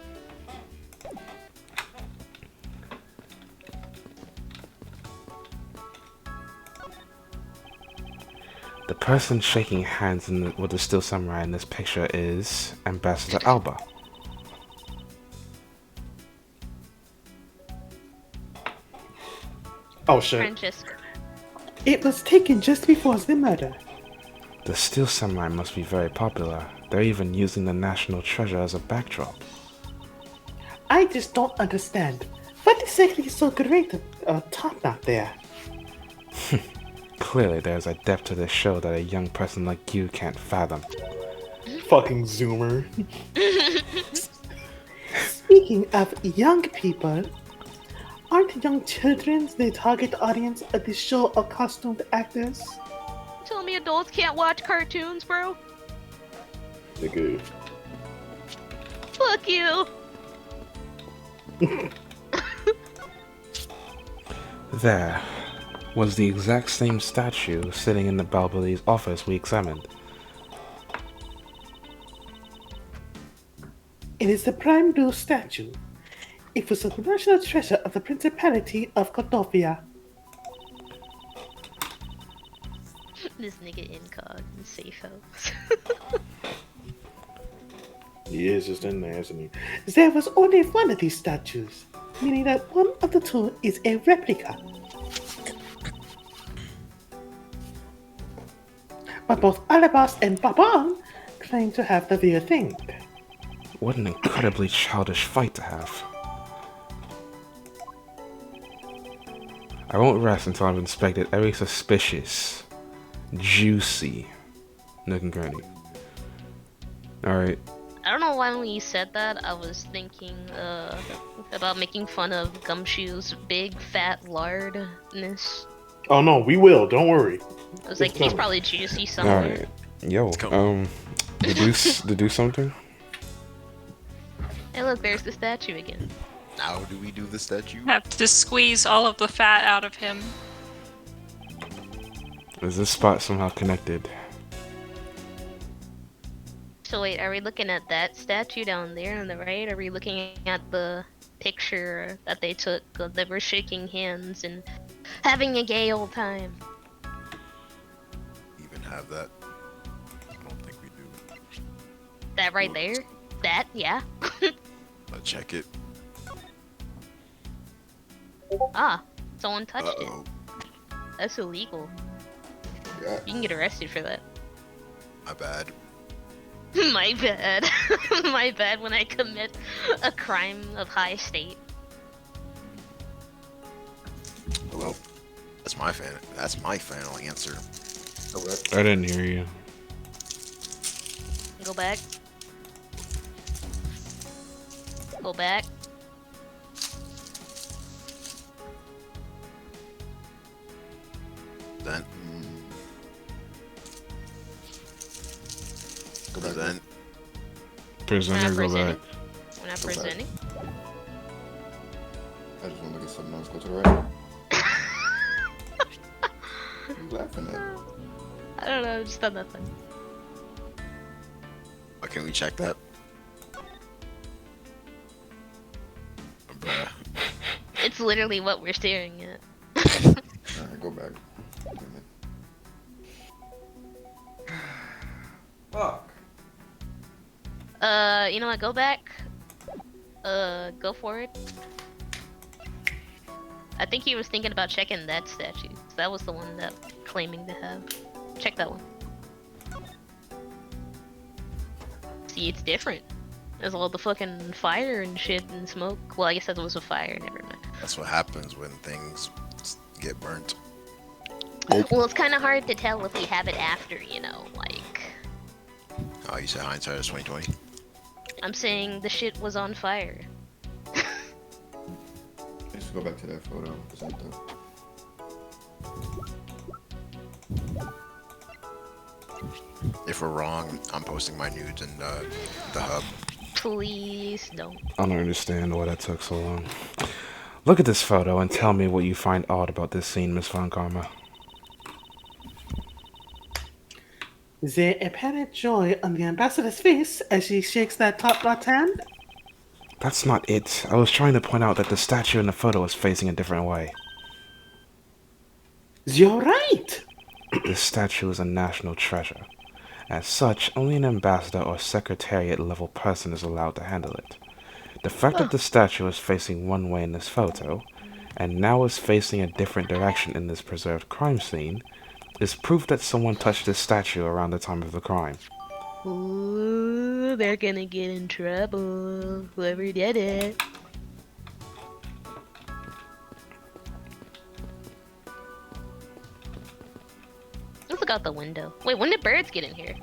The person shaking hands with the Steel Samurai in this picture is Ambassador Alba. Oh shit. Francesca. It was taken just before the murder. The Steel Samurai must be very popular. They're even using the National Treasure as a backdrop. I just don't understand. What exactly is so great top knot there? Clearly, there's a depth to this show that a young person like you can't fathom. Fucking zoomer. Speaking of young people, aren't young children the target audience of this show of costumed actors? Tell me adults can't watch cartoons, bro? Nigga. Fuck you. There was the exact same statue sitting in the Balbeli's office we examined. It is the Prime Blue statue. It was the national treasure of the Principality of Cordovia. This nigga incog in safe house. He is just in there, isn't he? There was only one of these statues. meaning that one of the two is a replica. But both Alabas and Baban claim to have the real thing. What an incredibly childish fight to have. I won't rest until I've inspected every suspicious, juicy nook and cranny. Alright. I don't know why when you said that, I was thinking about making fun of Gumshoe's big fat lardness. Oh no, we will. Don't worry. I was like, he's probably juicy somewhere. Alright. Yo, to do something? Hey look, there's the statue again. How do we do the statue? Have to squeeze all of the fat out of him. Is this spot somehow connected? So wait, are we looking at that statue down there on the right? Are we looking at the picture that they took? They were shaking hands and having a gay old time. Even have that? I don't think we do. That right there? That, yeah. I'll check it. Ah, someone touched Uh-oh. it. That's illegal. Yeah. You can get arrested for that. My bad. My bad. My bad when I commit a crime of high state. Well, that's my final answer. I didn't hear you. Go back. Go back. Then. Go back. Then. Prisoner, go back. We're not Go back. presenting. I just want to look at something else. Go to the right. What are you laughing at? I don't know, I just thought that funny. Oh, can we check that? Bruh. It's literally what we're staring at. Alright, go back. Damn it. Fuck. You know what? Go back. Go forward. I think he was thinking about checking that statue. That was the one that claiming to have. Check that one. See, it's different. There's all the fucking fire and shit and smoke. Well, I guess that was a fire. Never mind. That's what happens when things get burnt. Well, it's kind of hard to tell if we have it after, you know, like. Oh, you said hindsight is 2020. I'm saying the shit was on fire. Just go back to that photo. Present that. If we're wrong, I'm posting my nudes in the hub. Please don't. I don't understand why that took so long. Look at this photo and tell me what you find odd about this scene, Miss Von Karma. Is there apparent joy on the ambassador's face as she shakes that top left hand? That's not it. I was trying to point out that the statue in the photo is facing a different way. You're right! This statue is a national treasure. As such, only an ambassador or secretariat level person is allowed to handle it. The fact that the statue is facing one way in this photo, and now is facing a different direction in this preserved crime scene, is proof that someone touched this statue around the time of the crime. Ooh, they're gonna get in trouble. Whoever did it. Let's look out the window. Wait, when did birds get in here?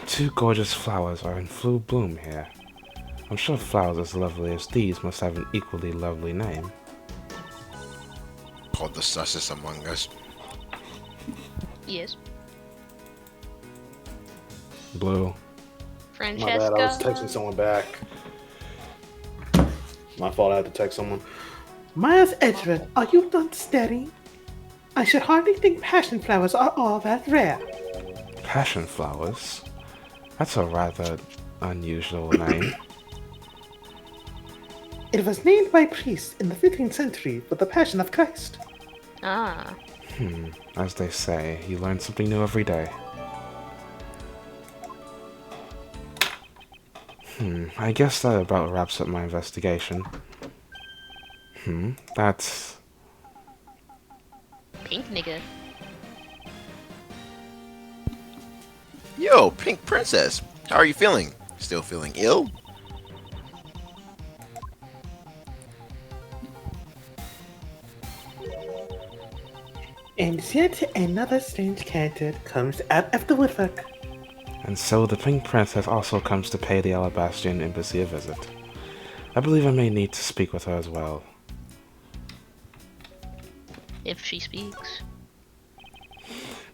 Two gorgeous flowers are in full bloom here. I'm sure flowers as lovely as these must have an equally lovely name. Called the sussest among us. Yes. Blue. My Francesca. bad, I was texting someone back. My fault, I had to text someone. Miles Edgeworth, are you done studying? I should hardly think passion flowers are all that rare. Passion flowers? That's a rather unusual name. It was named by priests in the 15th century for the Passion of Christ. Ah. As they say, you learn something new every day. I guess that about wraps up my investigation. That's... Pink nigga. Yo, Pink Princess. How are you feeling? Still feeling ill? And yet another strange character comes out of the woodwork. And so the Pink Princess also comes to pay the Alabastrian Embassy a visit. I believe I may need to speak with her as well. If she speaks.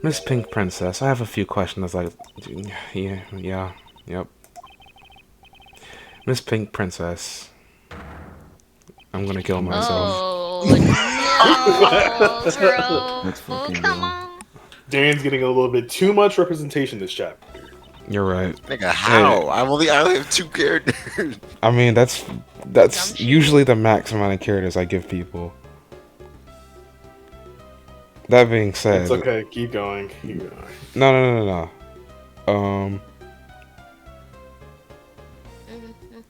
Miss Pink Princess, I have a few questions like... Yep. Miss Pink Princess. I'm gonna kill myself. Oh no, bro. That's fucking Come wrong. on. Dan's getting a little bit too much representation this chapter. You're right. Nigga, how? I only have 2 characters. I mean, that's Dumb shit. usually the max amount of characters I give people. That being said... It's okay, keep going. Keep going. No.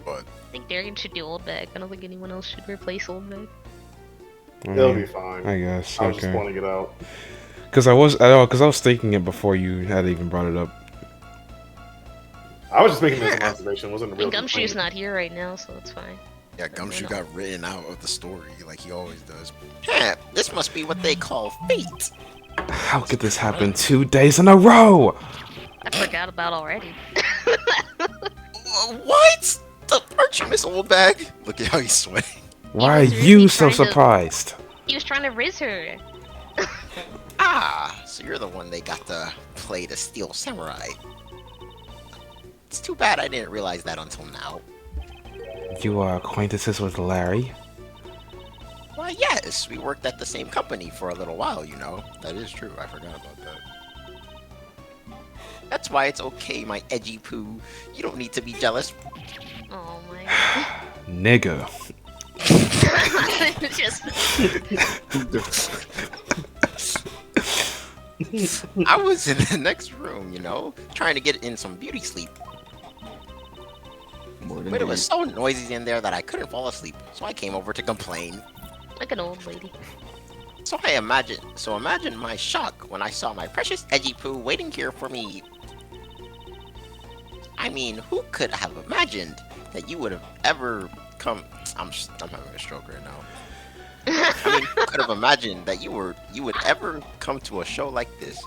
What? I think Darian should do Old Bag. I don't think anyone else should replace Old Bag. It'll be fine. I guess. I was just Okay. pointing it out. Because I was thinking it before you had even brought it up. I was just making this an observation. It wasn't a I real think Gumshoe's complaint. not here right now, so it's fine. Yeah, Gumshoe got written out of the story like he always does. Huh, this must be what they call fate. How could this happen 2 days in a row? I forgot about already. What? Aren't you Miss Oldbag? Look at how he's sweating. Why are was really you so trying to- surprised? He was trying to riz her. Ah, so you're the one they got to play the Steel Samurai. It's too bad I didn't realize that until now. You are acquaintances with Larry? Why, yes, we worked at the same company for a little while, you know. That is true, I forgot about that. That's why it's okay, my edgy poo. You don't need to be jealous. Oh my Nigga. god. Just I was in the next room, you know, trying to get in some beauty sleep. More than But it was that. so noisy in there that I couldn't fall asleep, so I came over to complain. like an old lady. So imagine my shock when I saw my precious edgy poo waiting here for me. I mean, who could have imagined that you would have ever come? I'm having a stroke right now. I mean, who could have imagined that you would ever come to a show like this?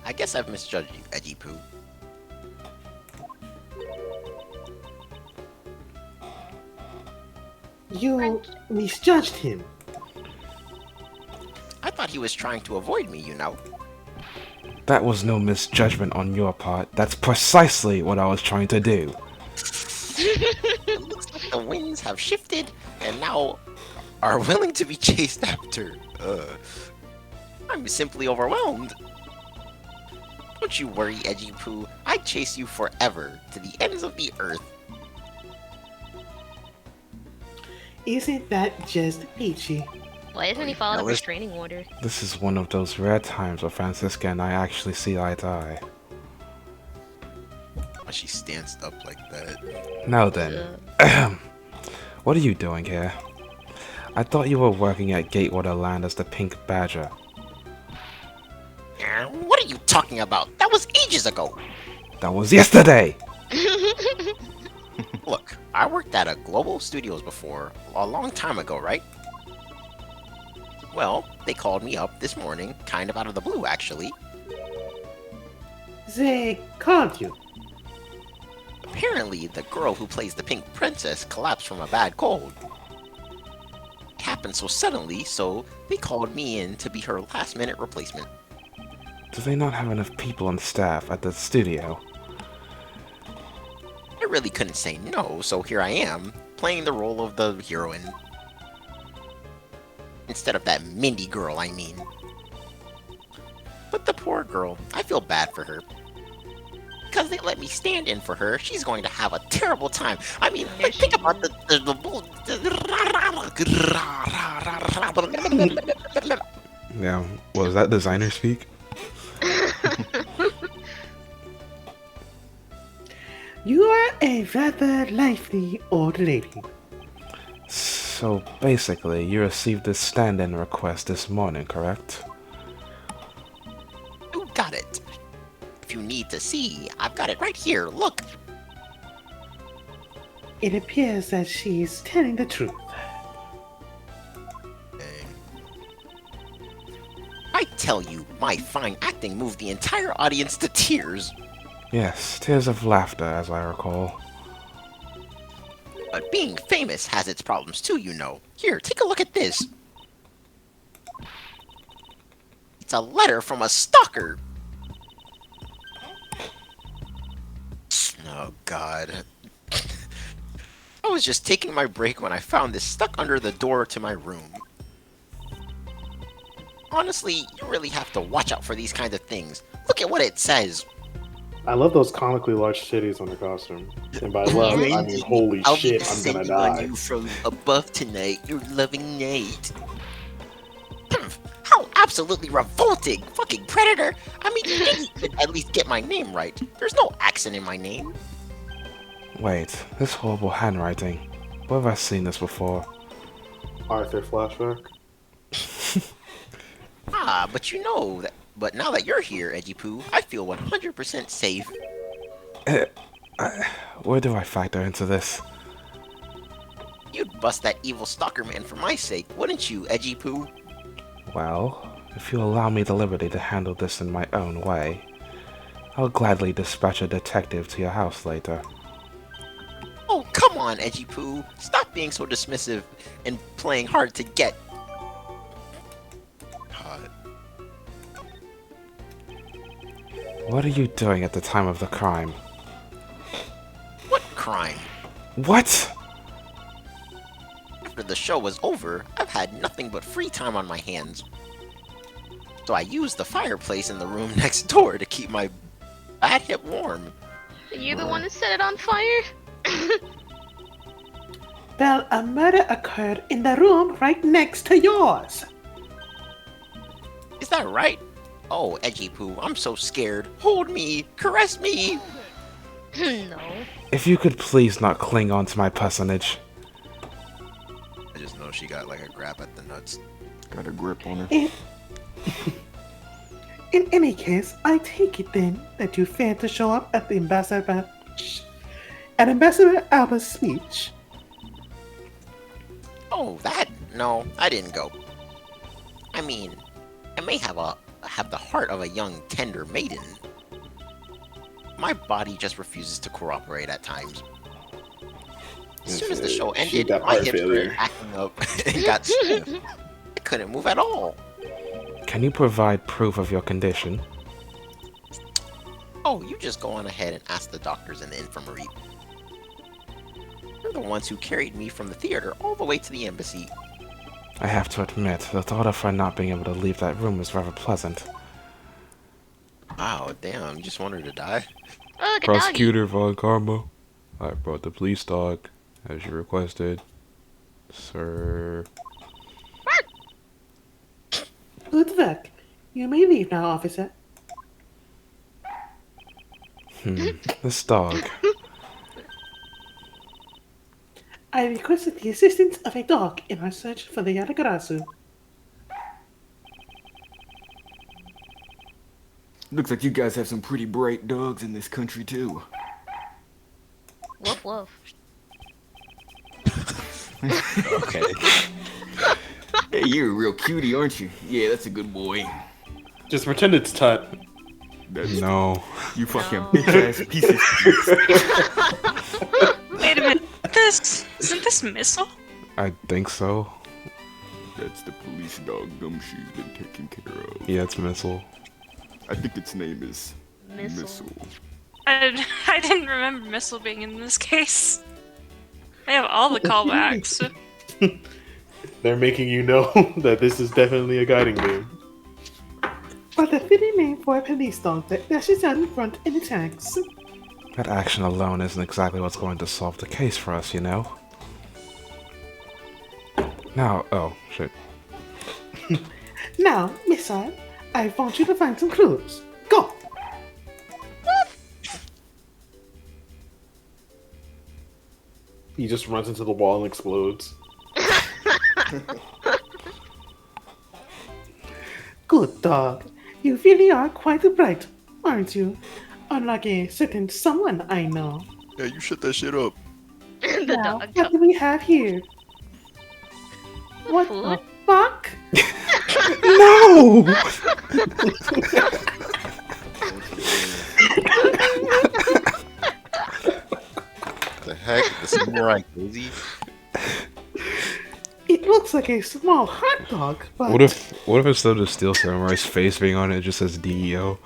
I guess I've misjudged you, edgy poo. You misjudged him. I thought he was trying to avoid me, you know. That was no misjudgment on your part. That's precisely what I was trying to do. It looks like the winds have shifted and now are willing to be chased after. I'm simply overwhelmed. Don't you worry, Edgy Poo. I'd chase you forever to the ends of the earth. Isn't that just peachy? Why isn't he following Now a let's- restraining order? This is one of those rare times where Francisca and I actually see eye to eye. Why she stands up like that? Now then, what are you doing here? I thought you were working at Gatewater Land as the Pink Badger. What are you talking about? That was ages ago. That was yesterday! Look, I worked at a Global Studios before, a long time ago, right? Well, they called me up this morning, kind of out of the blue, actually. They called you. Apparently, the girl who plays the Pink Princess collapsed from a bad cold. It happened so suddenly, so they called me in to be her last-minute replacement. Do they not have enough people on staff at the studio? I really couldn't say no, so here I am, playing the role of the heroine. Instead of that Mindy girl, I mean. But the poor girl, I feel bad for her. Because they let me stand in for her, she's going to have a terrible time. I mean, like, think about the Yeah, was that designer speak? You are a rather lively old lady. So basically, you received this stand-in request this morning, correct? You got it. If you need to see, I've got it right here. Look. It appears that she's telling the truth. I tell you, my fine acting moved the entire audience to tears. Yes, tears of laughter, as I recall. But being famous has its problems too, you know. Here, take a look at this. It's a letter from a stalker. Oh, God. I was just taking my break when I found this stuck under the door to my room. Honestly, you really have to watch out for these kinds of things. Look at what it says. I love those comically large titties on the costume. And by love, I mean holy I'll be shit, I'm gonna descending on die. you from above tonight, your loving night. How absolutely revolting! Fucking predator! I mean, you could at least get my name right. There's no accent in my name. Wait, this horrible handwriting. Where have I seen this before? Arthur flashback. Ah, but you know that. But now that you're here, Edgy Poo, I feel 100% safe. Where do I factor into this? You'd bust that evil stalker man for my sake, wouldn't you, Edgy Poo? Well, if you allow me the liberty to handle this in my own way, I'll gladly dispatch a detective to your house later. Oh, come on, Edgy Poo. Stop being so dismissive and playing hard to get. God. What are you doing at the time of the crime? What crime? What? After the show was over, I've had nothing but free time on my hands. So I used the fireplace in the room next door to keep my bad hip warm. You the one that set it on fire? Well, a murder occurred in the room right next to yours. Is that right? Oh, Edgy Poo, I'm so scared. Hold me, caress me. No. If you could please not cling on to my personage. I just know she got like a grab at the nuts. Got a grip on her. In any case, I take it then that you failed to show up at Ambassador Alba's speech. Oh, that? No, I didn't go. I mean, I may have the heart of a young, tender maiden. My body just refuses to cooperate at times. As soon as the show She ended, got my heart hips failure. started acting up and got stiff. I couldn't move at all. Can you provide proof of your condition? Oh, you just go on ahead and ask the doctors in the infirmary. They're the ones who carried me from the theater all the way to the embassy. I have to admit, the thought of her not being able to leave that room is rather pleasant. Wow, damn, you just want her to die? Oh, look, a doggy. Prosecutor Von Karma, I brought the police dog, as you requested. Sir... Good work. You may leave now, officer. This dog. I requested the assistance of a dog in our search for the Yatagarasu. Looks like you guys have some pretty bright dogs in this country too. Woof woof. Okay. Hey, you're a real cutie, aren't you? Yeah, that's a good boy. Just pretend it's Tut. That's No. you fucking No. bitch ass piece of Wait a minute. Isn't this Missile? I think so. That's the police dog Gumshoe's been taking care of. Yeah, it's Missile. I think its name is Missile. I didn't remember Missile being in this case. I have all the callbacks. They're making you know that this is definitely a guiding game. What a fitting name for a police dog that dashes out in front and attacks. That action alone isn't exactly what's going to solve the case for us, you know? Now, oh, shit. Now, Missile, I want you to find some clues. Go! He just runs into the wall and explodes. Good dog. You really are quite bright, aren't you? Unlike a certain someone I know. Yeah, you shut that shit up. The Now, dog. what do we have here? What Food? the fuck? No! The heck? The samurai crazy? It looks like a small hot dog, but What if instead of Steel Samurai's face being on it, it just says DEO?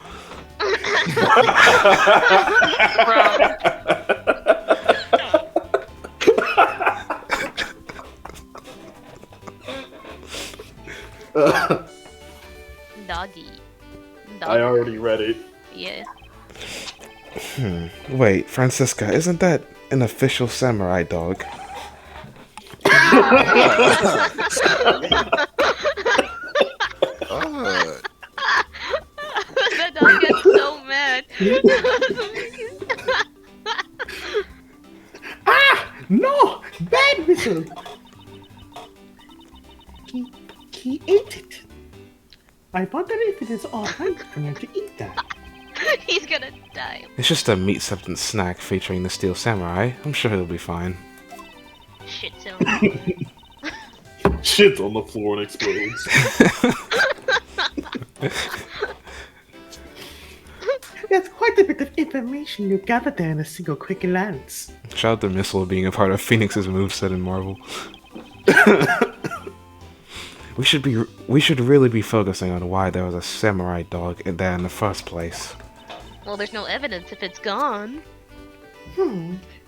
Doggy. I already read it. Yeah. Wait, Francisca, isn't that an official samurai dog? The dog gets so mad. no! Bad whistle! He ate it. I wonder if it is alright for him to eat that. He's gonna die. It's just a meat substance snack featuring the Steel Samurai. I'm sure he'll be fine. Shit zone. Shit's on the floor and explodes. That's quite a bit of information you gathered there in a single quick glance. Shout out to Missile being a part of Phoenix's moveset in Marvel. We should really be focusing on why there was a samurai dog in there in the first place. Well, there's no evidence if it's gone.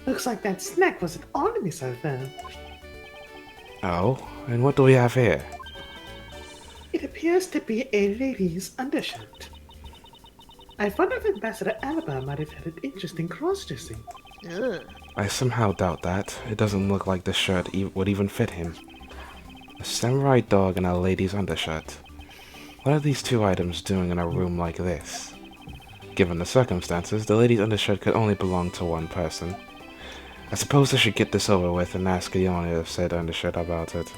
Looks like that snack wasn't on me so then. Oh, and what do we have here? It appears to be a lady's undershirt. I wonder if Ambassador Alaba might have had an interest in cross-dressing. Ugh. I somehow doubt that. It doesn't look like this shirt would even fit him. A samurai dog and a lady's undershirt. What are these two items doing in a room like this? Given the circumstances, the lady's undershirt could only belong to one person. I suppose I should get this over with and ask the owner of said undershirt about it.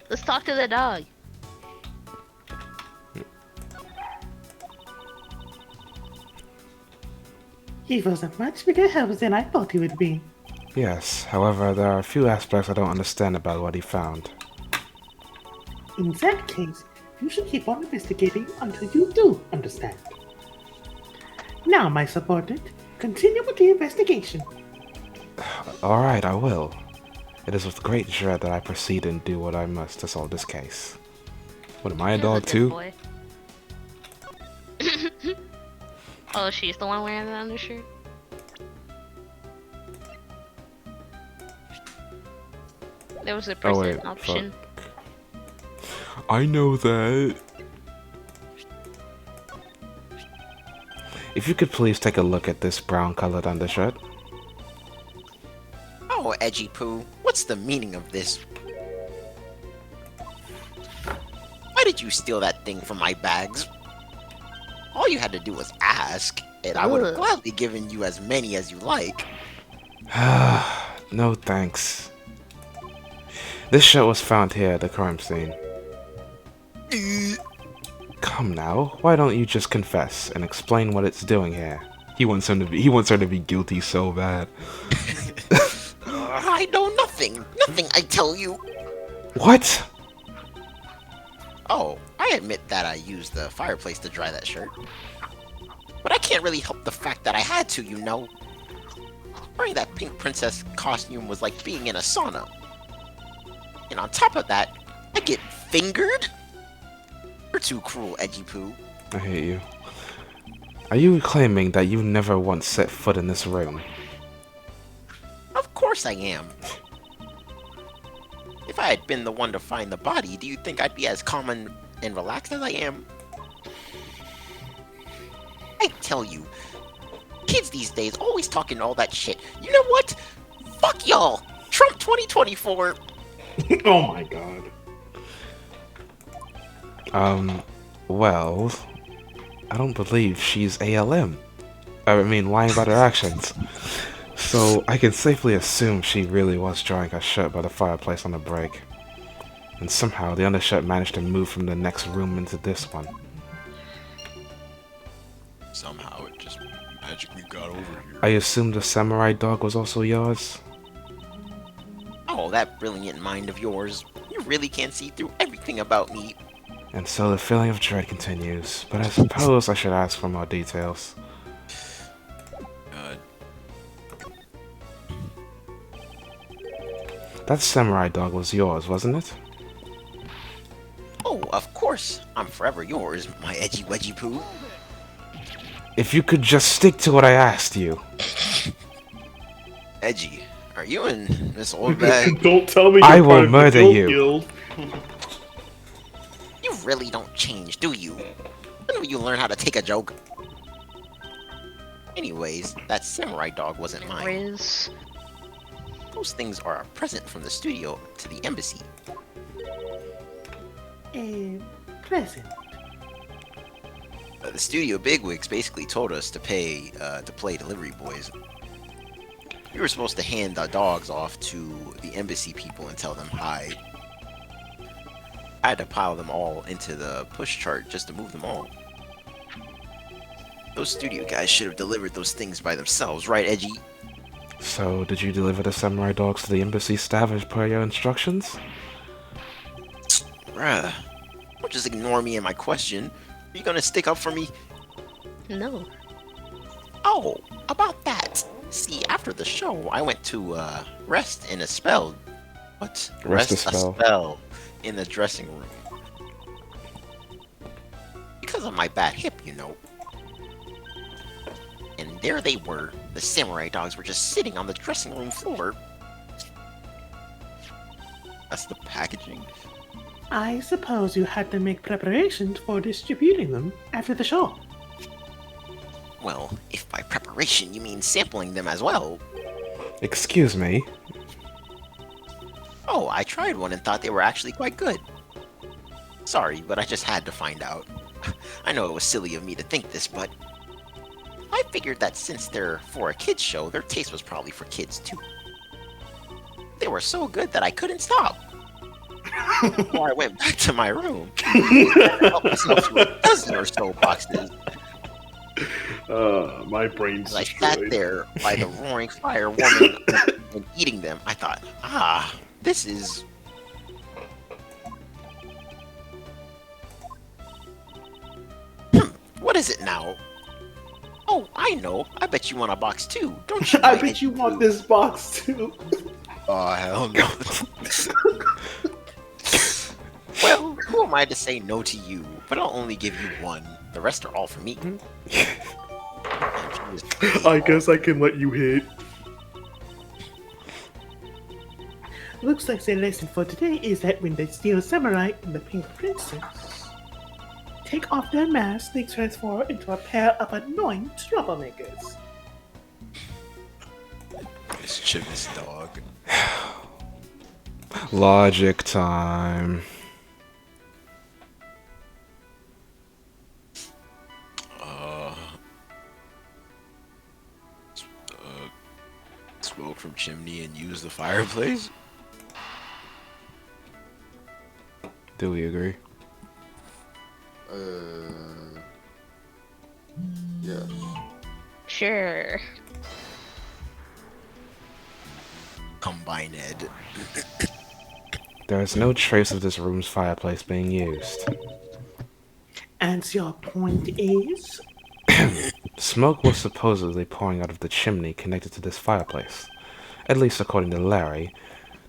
Let's talk to the dog. He was a much bigger help than I thought he would be. Yes, however, there are a few aspects I don't understand about what he found. In that case, you should keep on investigating until you do understand. Now, my subordinate, continue with the investigation. Alright, I will. It is with great dread that I proceed and do what I must to solve this case. What, am I a He's dog good too? boy. Oh, she's the one wearing the undershirt? There was a Oh person wait, option. fuck. I know that. If you could please take a look at this brown-colored undershirt. Oh, Edgy Poo, what's the meaning of this? Why did you steal that thing from my bags? All you had to do was ask, and I would have Ugh. gladly given you as many as you like. No thanks. This shirt was found here at the crime scene. Come now, why don't you just confess and explain what it's doing here? He wants her to be guilty so bad. I know nothing. Nothing, I tell you. What? Oh, I admit that I used the fireplace to dry that shirt. But I can't really help the fact that I had to, you know. Wearing that pink princess costume was like being in a sauna. And on top of that, I get fingered? You're too cruel, Edgy Poo. I hate you. Are you claiming that you never once set foot in this room? Of course I am. If I had been the one to find the body, do you think I'd be as calm and relaxed as I am? I tell you, kids these days always talking all that shit. You know what? Fuck y'all! Trump 2024! Oh my god. Well, I don't believe she's ALM. I mean, lying about her actions. So I can safely assume she really was drying her shirt by the fireplace on the break. And somehow the undershirt managed to move from the next room into this one. Somehow it just magically got over here. I assume the samurai dog was also yours? Oh, that brilliant mind of yours. You really can't see through everything about me. And so the feeling of dread continues, but I suppose I should ask for more details. That samurai dog was yours, wasn't it? Oh, of course. I'm forever yours, my edgy wedgy poo. If you could just stick to what I asked you. Edgy, are you and Miss Oldbag? Don't tell me I you're will part of the murder guild you. guild. You really don't change, do you? When will you learn how to take a joke? Anyways, that samurai dog wasn't mine. Riz. Those things are a present from the studio to the embassy. A present. The studio bigwigs basically told us to pay to play delivery boys. We were supposed to hand the dogs off to the embassy people and tell them hi. I had to pile them all into the push cart just to move them all. Those studio guys should have delivered those things by themselves, right, Edgy? So, did you deliver the samurai dogs to the embassy staff as per your instructions? Bruh, don't just ignore me and my question. Are you gonna stick up for me? No. Oh, about that. See, after the show, I went to rest in a spell. What? Rest a spell. In the dressing room. Because of my bad hip, you know. And there they were. The samurai dogs were just sitting on the dressing room floor. That's the packaging. I suppose you had to make preparations for distributing them after the show. Well, if by preparation you mean sampling them as well. Excuse me? Oh, I tried one and thought they were actually quite good. Sorry, but I just had to find out. I know it was silly of me to think this, but I figured that since they're for a kids show, their taste was probably for kids too. They were so good that I couldn't stop. Before I went back to my room, I helped myself to a dozen or so boxes. My brain's As I destroyed. sat there by the roaring fire, warming up and eating them, I thought, this is... What is it now? Oh, I know. I bet you want a box too, don't you? I my bet you edgy want poo? this box too. Oh, hell no. Well, who am I to say no to you? But I'll only give you one. The rest are all for me. I guess I can let you hit. Looks like the lesson for today is that when the Steel Samurai and the Pink Princess take off their masks, they transform into a pair of annoying troublemakers. Mischievous dog. Logic time. Smoke from chimney and use the fireplace? Do we agree? Yeah. Sure. Combine Ed. There is no trace of this room's fireplace being used. And your point is? Smoke was supposedly pouring out of the chimney connected to this fireplace. At least according to Larry.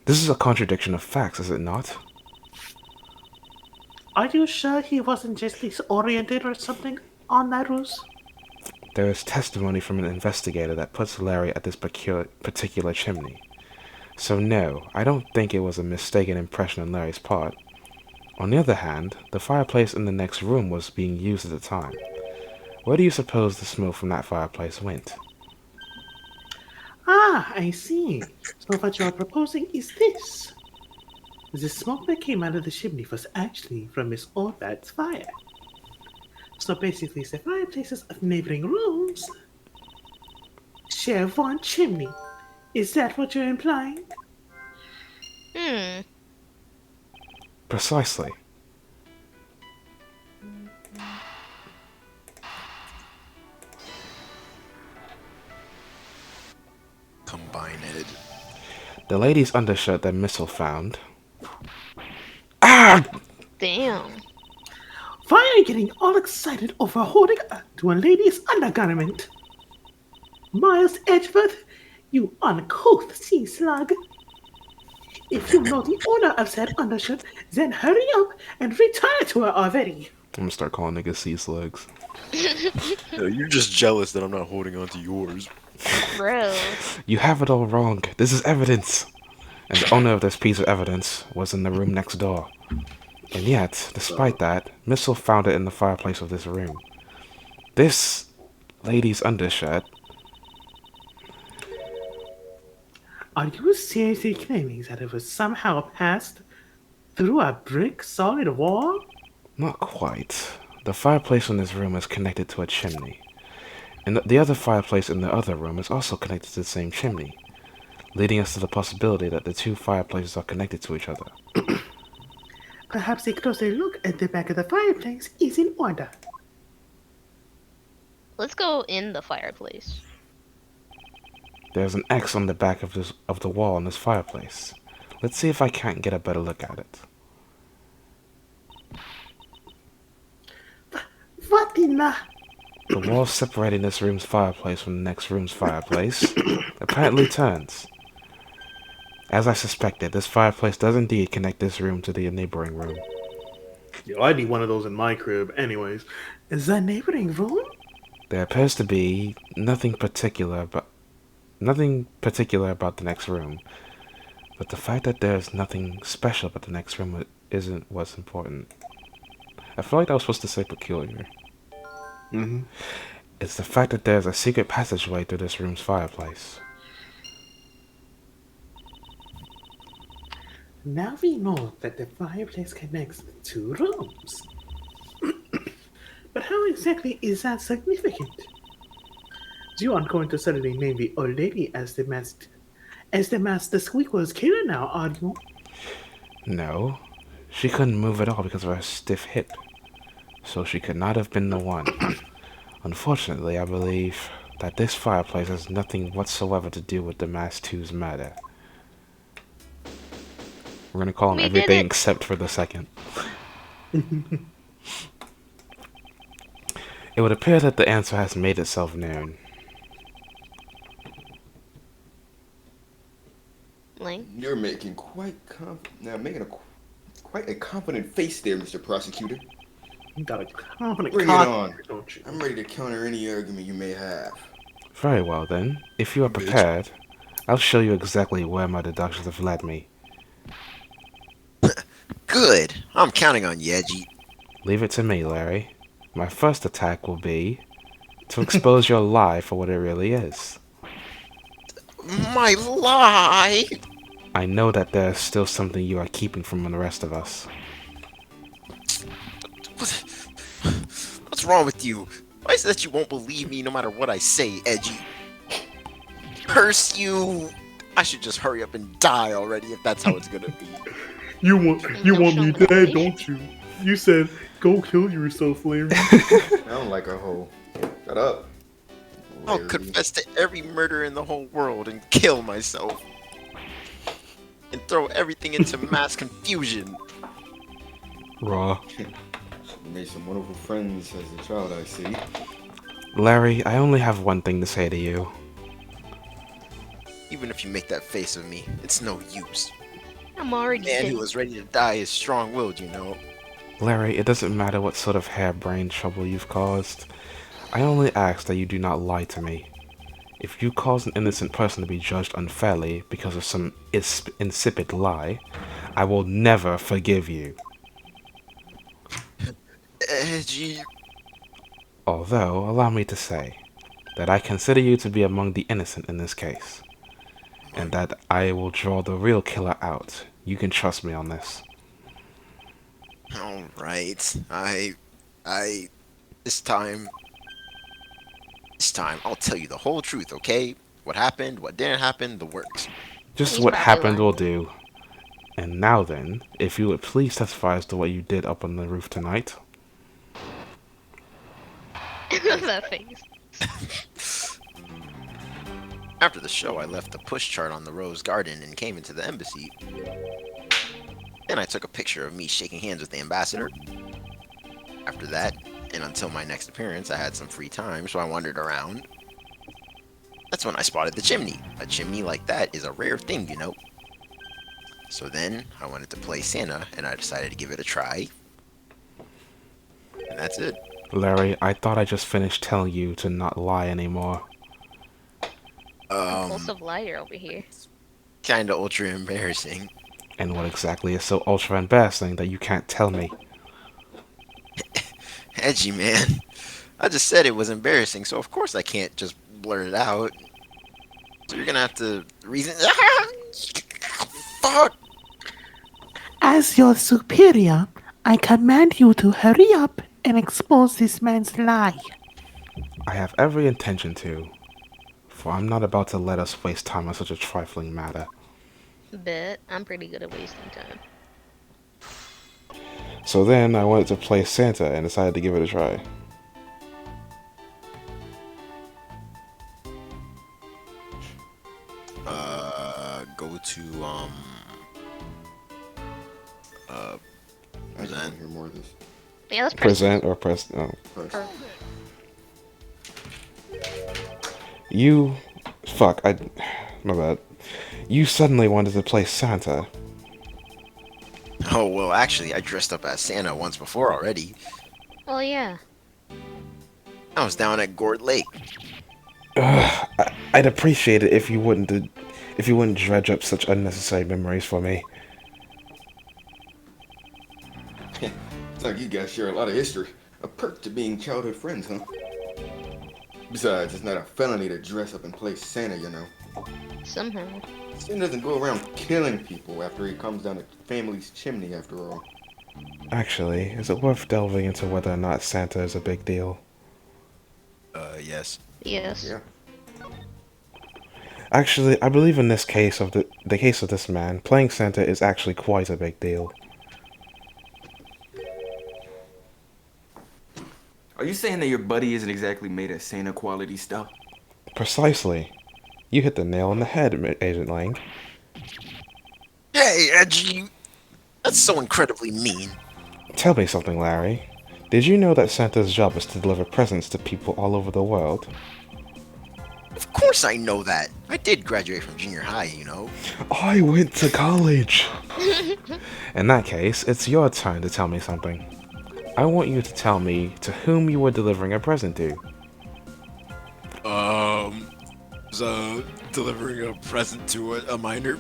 This is a contradiction of facts, is it not? Are you sure he wasn't just disoriented or something on that ruse? There is testimony from an investigator that puts Larry at this particular chimney. So no, I don't think it was a mistaken impression on Larry's part. On the other hand, the fireplace in the next room was being used at the time. Where do you suppose the smoke from that fireplace went? Ah, I see. So what you're proposing is this. The smoke that came out of the chimney was actually from Miss Oldbat's fire. So basically, the fireplaces of neighboring rooms share one chimney. Is that what you're implying? Hmm. Precisely. Combined. The lady's undershirt that Missile found. Ah! Damn. Why are you getting all excited over holding on to a lady's undergarment? Miles Edgeworth, you uncouth sea slug. If you know the owner of said undershirt, then hurry up and return it to her already. I'm gonna start calling niggas sea slugs. You're just jealous that I'm not holding on to yours. Bro. You have it all wrong. This is evidence. And the owner of this piece of evidence was in the room next door. And yet, despite that, Missile found it in the fireplace of this room. This lady's undershirt. Are you seriously claiming that it was somehow passed through a brick solid wall? Not quite. The fireplace in this room is connected to a chimney. And the other fireplace in the other room is also connected to the same chimney, leading us to the possibility that the two fireplaces are connected to each other. Perhaps a closer look at the back of the fireplace is in order. Let's go in the fireplace. There's an X on the back of the wall in this fireplace. Let's see if I can't get a better look at it. What in the... The wall separating this room's fireplace from the next room's fireplace apparently turns. As I suspected, this fireplace does indeed connect this room to the neighboring room. Yo, I need one of those in my crib, anyways. Is the neighboring room? There appears to be nothing particular about the next room, but the fact that there's nothing special about the next room isn't what's important. I feel like I was supposed to say peculiar. Mm-hmm. It's the fact that there's a secret passageway through this room's fireplace. Now we know that the fireplace connects the two rooms. But how exactly is that significant? You aren't going to suddenly name the old lady as the master squeaker's killer now, are you? No, she couldn't move at all because of her stiff hip, so she could not have been the one. Unfortunately, I believe that this fireplace has nothing whatsoever to do with the Mass 2's murder. We're gonna call him We did everything it. except for the second. It would appear that the answer has made itself known. Link. You're making quite a confident face there, Mr. Prosecutor. You got a confident Bring it confidence, on. don't you? I'm ready to counter any argument you may have. Very well then, if you are prepared, I'll show you exactly where my deductions have led me. Good. I'm counting on you, Edgy. Leave it to me, Larry. My first attack will be to expose your lie for what it really is. My lie! I know that there's still something you are keeping from the rest of us. What's wrong with you? Why is it that you won't believe me no matter what I say, Edgy? Curse you! I should just hurry up and die already if that's how it's gonna be. You want me dead, don't you? You said go kill yourself, Larry. I don't like her whole. Shut up. I'll Larry. confess to every murder in the whole world and kill myself. And throw everything into mass confusion. Raw. You made some wonderful friends as a child, I see. Larry, I only have one thing to say to you. Even if you make that face of me, it's no use. I'm already Man dead. who was ready to die is strong-willed, you know. Larry, it doesn't matter what sort of harebrained trouble you've caused. I only ask that you do not lie to me. If you cause an innocent person to be judged unfairly because of some insipid lie, I will never forgive you. Edgy. Although, allow me to say that I consider you to be among the innocent in this case, and that I will draw the real killer out. You can trust me on this. Alright. This time, I'll tell you the whole truth, okay? what happened, what didn't happen, the works. Just He's what probably happened lying. will do. And now then, if you would please testify as to what you did up on the roof tonight. That face. After the show, I left the push chart on the rose garden and came into the embassy. Then I took a picture of me shaking hands with the ambassador. After that, and until my next appearance, I had some free time, so I wandered around. That's when I spotted the chimney. A chimney like that is a rare thing, you know. So then, I wanted to play Santa, and I decided to give it a try. And that's it. Larry, I thought I just finished telling you to not lie anymore. Compulsive liar over here. Kinda ultra embarrassing. And what exactly is so ultra embarrassing that you can't tell me? Edgy, man. I just said it was embarrassing, so of course I can't just blurt it out. So you're gonna have to reason. Fuck! As your superior, I command you to hurry up and expose this man's lie. I have every intention to, for I'm not about to let us waste time on such a trifling matter. Bet I'm pretty good at wasting time. So then I wanted to play Santa and decided to give it a try. Go to I just want present. to hear more of this. Yeah, let's press. Present or press. Oh. First. You. Fuck, my bad. You suddenly wanted to play Santa. Oh well, actually, I dressed up as Santa once before already. Well, yeah. I was down at Gourd Lake. I'd appreciate it if you wouldn't dredge up such unnecessary memories for me. It's like you guys share a lot of history. A perk to being childhood friends, huh? Besides, it's not a felony to dress up and play Santa, you know. Somehow. Santa doesn't go around killing people after he comes down the family's chimney, after all. Actually, is it worth delving into whether or not Santa is a big deal? Yes. Yes. Yeah. Actually, I believe in this case of the case of this man, playing Santa is actually quite a big deal. Are you saying that your buddy isn't exactly made of Santa quality stuff? Precisely. You hit the nail on the head, Agent Lang. Hey, Edgy! That's so incredibly mean. Tell me something, Larry. Did you know that Santa's job is to deliver presents to people all over the world? Of course I know that. I did graduate from junior high, you know. I went to college! In that case, it's your turn to tell me something. I want you to tell me to whom you were delivering a present to. So delivering a present to a minor.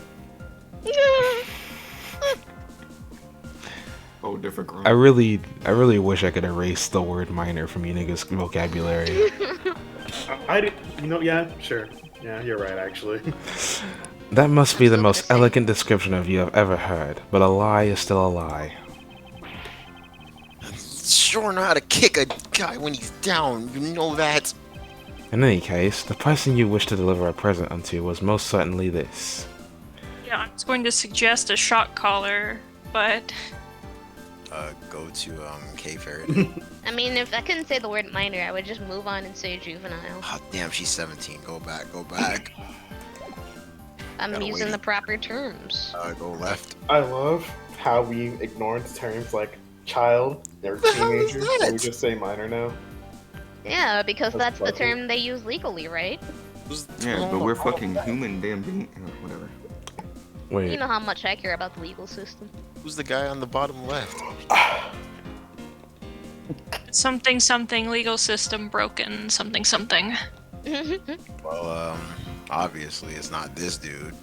Oh, different girl. I really wish I could erase the word minor from you niggas' vocabulary. Yeah, sure. Yeah, you're right, actually. That must be the still most gonna say- elegant description of you I've ever heard, but a lie is still a lie. Sure know how to kick a guy when he's down, you know that. In any case, the person you wish to deliver a present unto was most certainly this. Yeah, I was going to suggest a shock collar, but Go to K Ferret. I mean, if I couldn't say the word minor, I would just move on and say juvenile. Oh, damn, she's 17. Go back, go back. I'm Gotta using wait. the proper terms. Go left. I love how we ignored terms like child or The hell is teenager, that? and we just say minor now. Yeah, because That's that's the lovely. term they use legally, right? Yeah, but we're fucking human damn being. Whatever. You Wait, know how much I care about the legal system. Who's the guy on the bottom left? something something legal system broken something something. Well, obviously it's not this dude.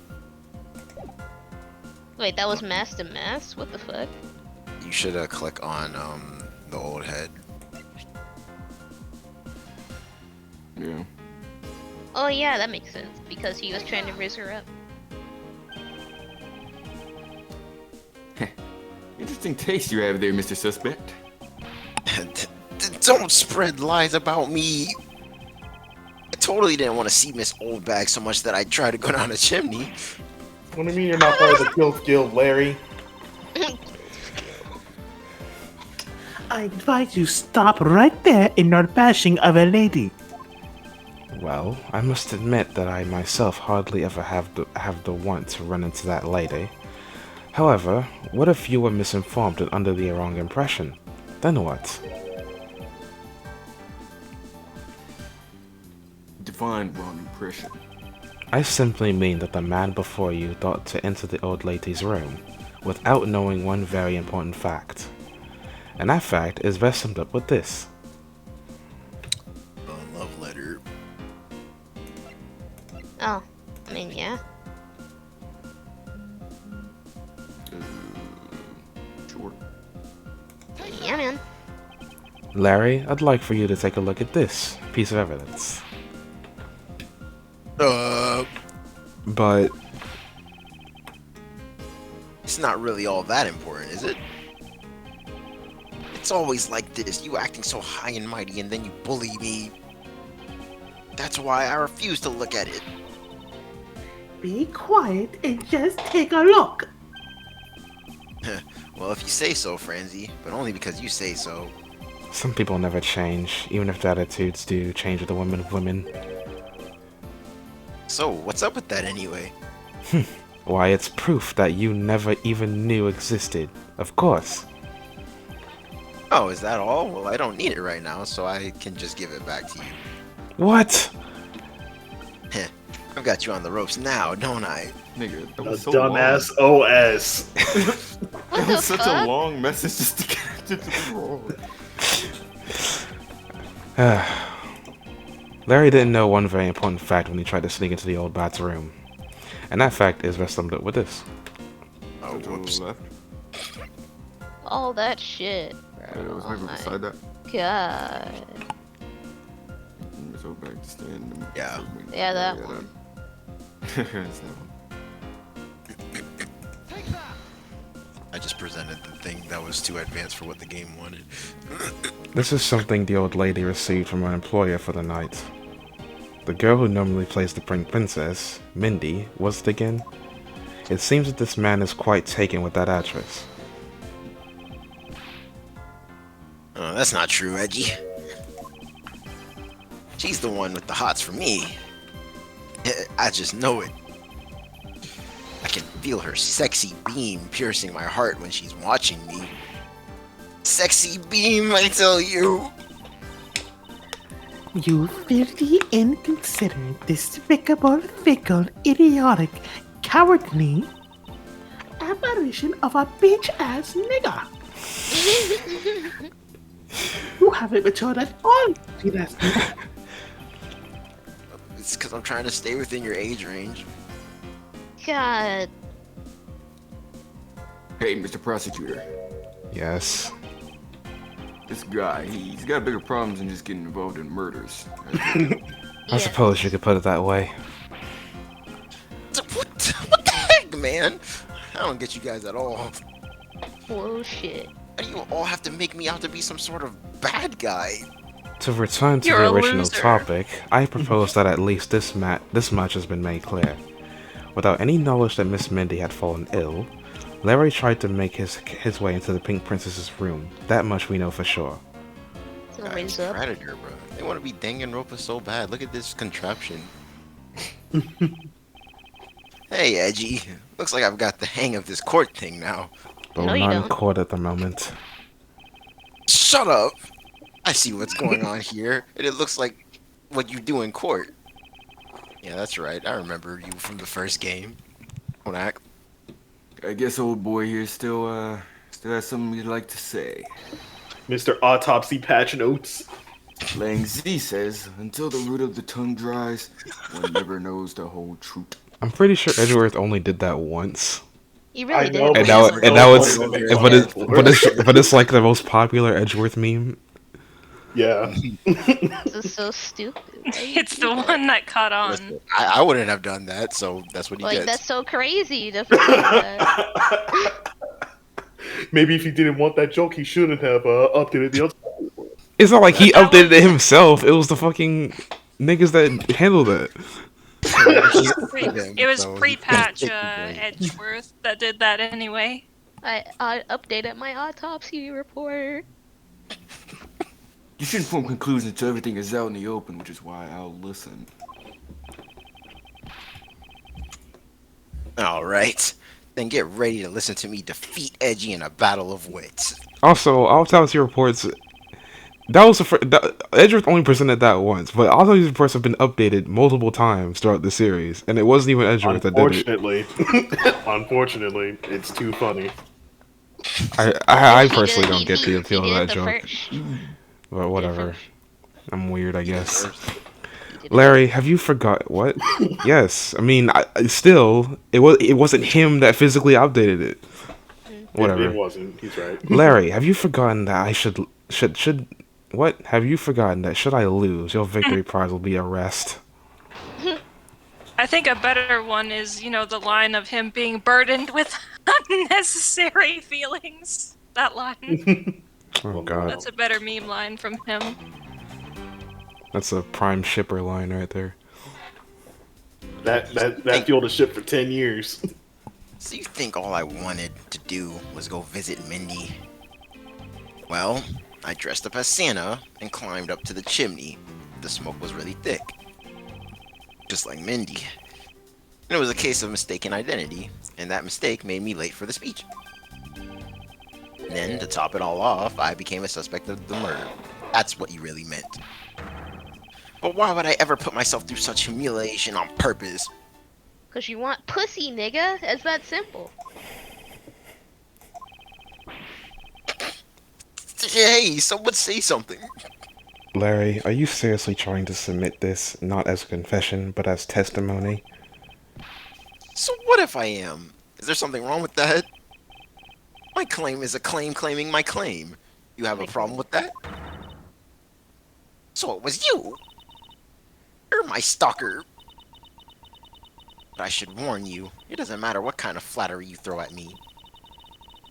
Wait, that was mass to mass? What the fuck? You should click on the old head. Yeah. Oh yeah, that makes sense, because he was trying to raise her up. Interesting taste you have there, Mr. Suspect. Don't spread lies about me. I totally didn't want to see Miss Oldbag so much that I tried to go down a chimney. What do you mean you're not part of the Guild Guild, Larry? I advise you stop right there in your bashing of a lady. Well, I must admit that I myself hardly ever have the want to run into that lady. However, what if you were misinformed and under the wrong impression? Then what? Define wrong impression. I simply mean that the man before you thought to enter the old lady's room without knowing one very important fact. And that fact is best summed up with this. A love letter. Oh, I mean, yeah. Sure. Yeah, man. Larry, I'd like for you to take a look at this piece of evidence. But It's not really all that important, is it? It's always like this, you acting so high and mighty and then you bully me. That's why I refuse to look at it. Be quiet and just take a look. Well, if you say so, Franzi, but only because you say so. some people never change, even if their attitudes do change with the women of women. So, what's up with that anyway? Why, it's proof that you never even knew existed. Of course. Oh, is that all? Well, I don't need it right now, so I can just give it back to you. What? Heh, I've got you on the ropes now, don't I? Nigga, that A was so dumbass long. OS. What That the was such fuck? a long message just to get it to the roll. Larry didn't know one very important fact when he tried to sneak into the old bat's room. And that fact is best summed up with this. Oh, To whoops. the left. All that shit, Yeah, it was bro. maybe Oh my beside that. god. So back to stand. Yeah. Yeah, that one. It's that one. I just presented the thing that was too advanced for what the game wanted. This is something the old lady received from her employer for the night. The girl who normally plays the Pink Princess, Mindy, was it again? It seems that this man is quite taken with that actress. Oh, that's not true, Edgy. She's the one with the hots for me. I just know it. I can feel her sexy beam piercing my heart when she's watching me. Sexy beam, I tell you! You filthy, inconsiderate, despicable, fickle, idiotic, cowardly apparition of a bitch-ass nigger. You haven't matured at all, bitch-ass nigger. It's because I'm trying to stay within your age range. God. Hey, Mr. Prosecutor. Yes. This guy, he's got bigger problems than just getting involved in murders. I suppose you could put it that way. What the heck, man? I don't get you guys at all. Whoa, shit. Why do you all have to make me out to be some sort of bad guy? To return to You're the a original loser. topic, I propose that at least this much has been made clear. Without any knowledge that Miss Mindy had fallen ill, Larry tried to make his way into the Pink Princess's room. That much we know for sure. So Guys, raise up. Predator, bro. They want to be Danganronpa so bad. Look at this contraption. Hey, Edgy. Looks like I've got the hang of this court thing now. But No, we're you not in don't. court at the moment. Shut up! I see what's going on here, and it looks like what you do in court. Yeah, that's right. I remember you from the first game. Don't act. I guess old boy here still has something he'd like to say. Mr. Autopsy Patch Notes. Lang Z says, until the root of the tongue dries, one never knows the whole truth. I'm pretty sure Edgeworth only did that once. You really I did. know, And but now, he's and no now one it's, in there but it's, for but it. it's, but it's like the most popular Edgeworth meme. Yeah. This is so stupid. Why you It's do the that? one that caught on. Listen, I wouldn't have done that, so that's what he Like, gets. that's so crazy to forget that. Maybe if he didn't want that joke, he shouldn't have updated the other. It's not like he updated it himself. It was the fucking niggas that handle that. It was pre-patch Edgeworth that did that anyway. I updated my autopsy report. You shouldn't form conclusions until everything is out in the open, which is why I'll listen. All right. Then get ready to listen to me defeat Edgy in a battle of wits. Also, autopsy reports. That was Edgeworth only presented that once, but autopsy reports have been updated multiple times throughout the series, and it wasn't even Edgeworth that did it. Unfortunately, it's too funny. I personally don't get the appeal of that joke. But whatever. I'm weird, I guess. Larry, have you forgot what? Yes, I mean, it wasn't him that physically updated it. Whatever. It wasn't. He's right. Larry, have you forgotten that I should what? Have you forgotten that should I lose, your victory prize will be a rest? I think a better one is, the line of him being burdened with unnecessary feelings. That line. Oh god. That's a better meme line from him. That's a prime shipper line right there. That fueled a ship for 10 years. So you think all I wanted to do was go visit Mindy? Well, I dressed up as Santa and climbed up to the chimney. The smoke was really thick. Just like Mindy. And it was a case of mistaken identity, and that mistake made me late for the speech. Then, to top it all off, I became a suspect of the murder. That's what you really meant. But why would I ever put myself through such humiliation on purpose? Cause you want pussy, nigga. It's that simple. Hey, someone say something. Larry, are you seriously trying to submit this not as a confession, but as testimony? So what if I am? Is there something wrong with that? My claim is a claim claiming my claim. You have a problem with that? So it was you. You're my stalker. But I should warn you, it doesn't matter what kind of flattery you throw at me.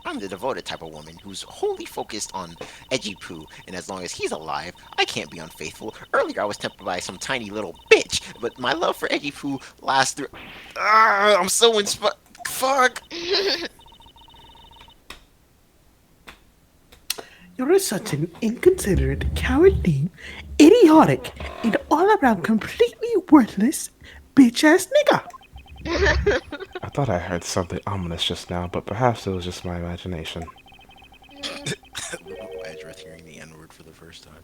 I'm the devoted type of woman who's wholly focused on Edgy Poo, and as long as he's alive, I can't be unfaithful. Earlier I was tempted by some tiny little bitch, but my love for Edgy Poo lasts through... I'm so inspired. Fuck! You're such an inconsiderate, cowardly, idiotic, and all-around completely worthless, bitch-ass nigga. I thought I heard something ominous just now, but perhaps it was just my imagination. Edgeworth hearing the N-word for the first time.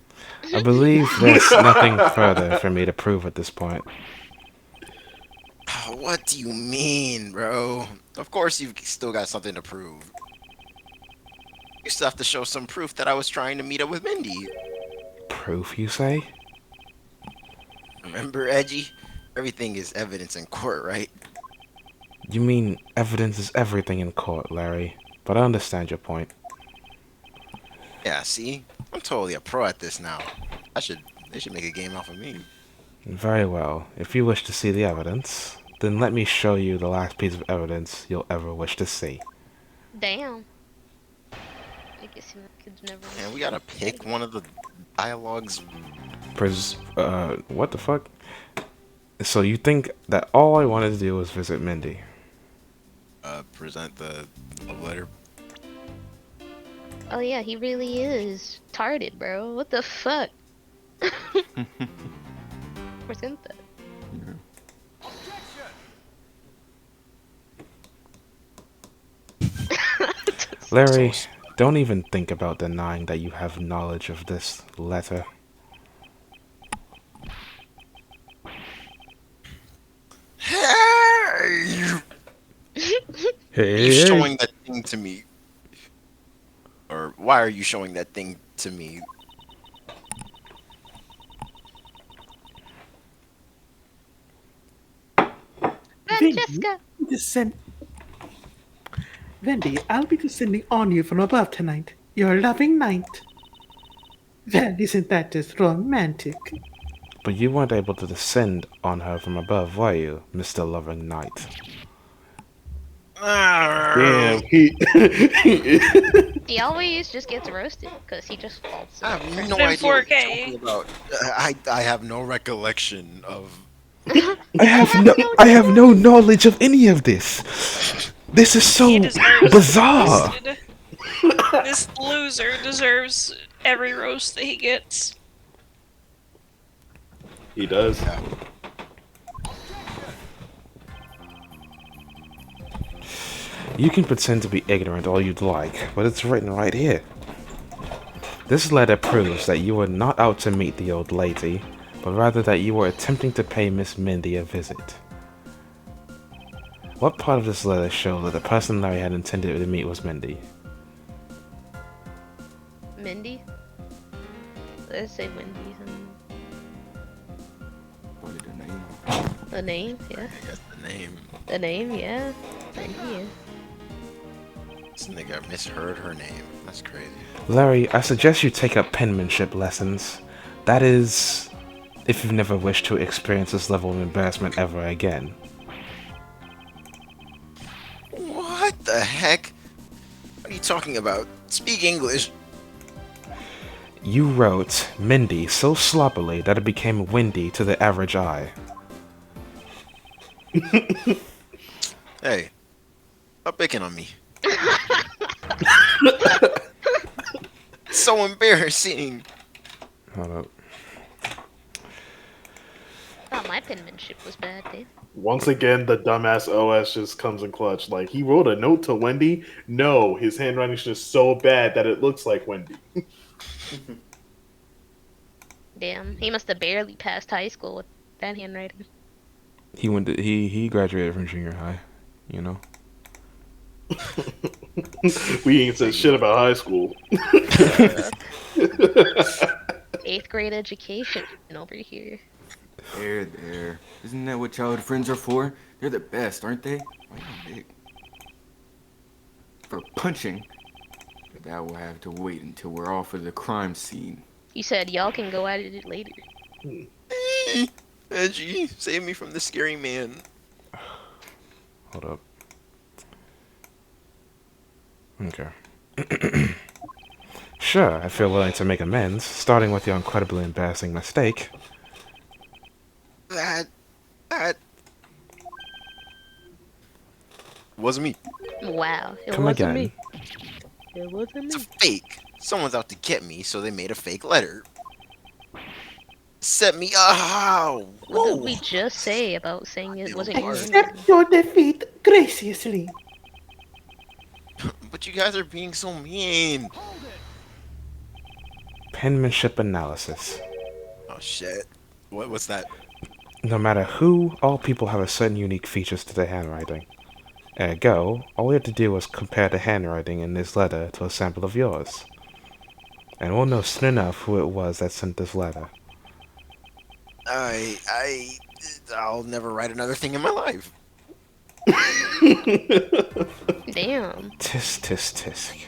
I believe there's nothing further for me to prove at this point. What do you mean, bro? Of course you've still got something to prove. You still have to show some proof that I was trying to meet up with Mindy. Proof, you say? Remember, Edgy? Everything is evidence in court, right? You mean evidence is everything in court, Larry. But I understand your point. Yeah, see? I'm totally a pro at this now. They should make a game off of me. Very well. If you wish to see the evidence, then let me show you the last piece of evidence you'll ever wish to see. Damn. I guess you could never. And we gotta pick one of the dialogues. What the fuck? So you think that all I wanted to do was visit Mindy? Present the love letter. Oh yeah, he really is tarded, bro. What the fuck? Present that. Larry, don't even think about denying that you have knowledge of this letter. Hey, you showing that thing to me? Or why are you showing that thing to me? Francesca! Wendy, I'll be descending on you from above tonight. Your loving knight. Well, isn't that just romantic? But you weren't able to descend on her from above, were you, Mr. Loving Knight? Damn, he. He always just gets roasted because he just falls. I have asleep. no In idea what you're 4K. talking about. I have no recollection of. I have no knowledge of any of this. This is so He deserves bizarre. roasted. This loser deserves every roast that he gets. He does. You can pretend to be ignorant all you'd like, but it's written right here. This letter proves that you were not out to meet the old lady, but rather that you were attempting to pay Miss Mindy a visit. What part of this letter showed that the person Larry had intended to meet was Mindy? Mindy? Let's say Wendy. What is her name? The name, yeah. That's the name. The name, yeah. Wendy, yeah. This nigga misheard her name. That's crazy. Larry, I suggest you take up penmanship lessons. That is, if you've never wished to experience this level of embarrassment ever again. What the heck? What are you talking about? Speak English. You wrote Mindy so sloppily that it became windy to the average eye. Hey, stop picking on me. So embarrassing. Hold up. Thought my penmanship was bad, dude. Once again, the dumbass OS just comes in clutch. Like, he wrote a note to Wendy. No, his handwriting's just so bad that it looks like Wendy. Damn, he must have barely passed high school with that handwriting. He graduated from junior high, you know. We ain't said shit about high school. 8th grade education over here. There. Isn't that what childhood friends are for? They're the best, aren't they? Why you big? For punching. But that will have to wait until we're off of the crime scene. You said y'all can go at it later. Edgy, save me from the scary man. Hold up. Okay. Sure, I feel willing to make amends, starting with your incredibly embarrassing mistake. That wasn't me. Wow, it Come wasn't again. me. It wasn't It's me. a fake. Someone's out to get me, so they made a fake letter. Set me up. What did we just say about saying it wasn't your Accept your defeat graciously. But you guys are being so mean. Penmanship analysis. Oh shit. What's that? No matter who, all people have a certain unique features to their handwriting. Ergo, all we have to do was compare the handwriting in this letter to a sample of yours. And we'll know soon enough who it was that sent this letter. I'll never write another thing in my life. Damn. Tisk.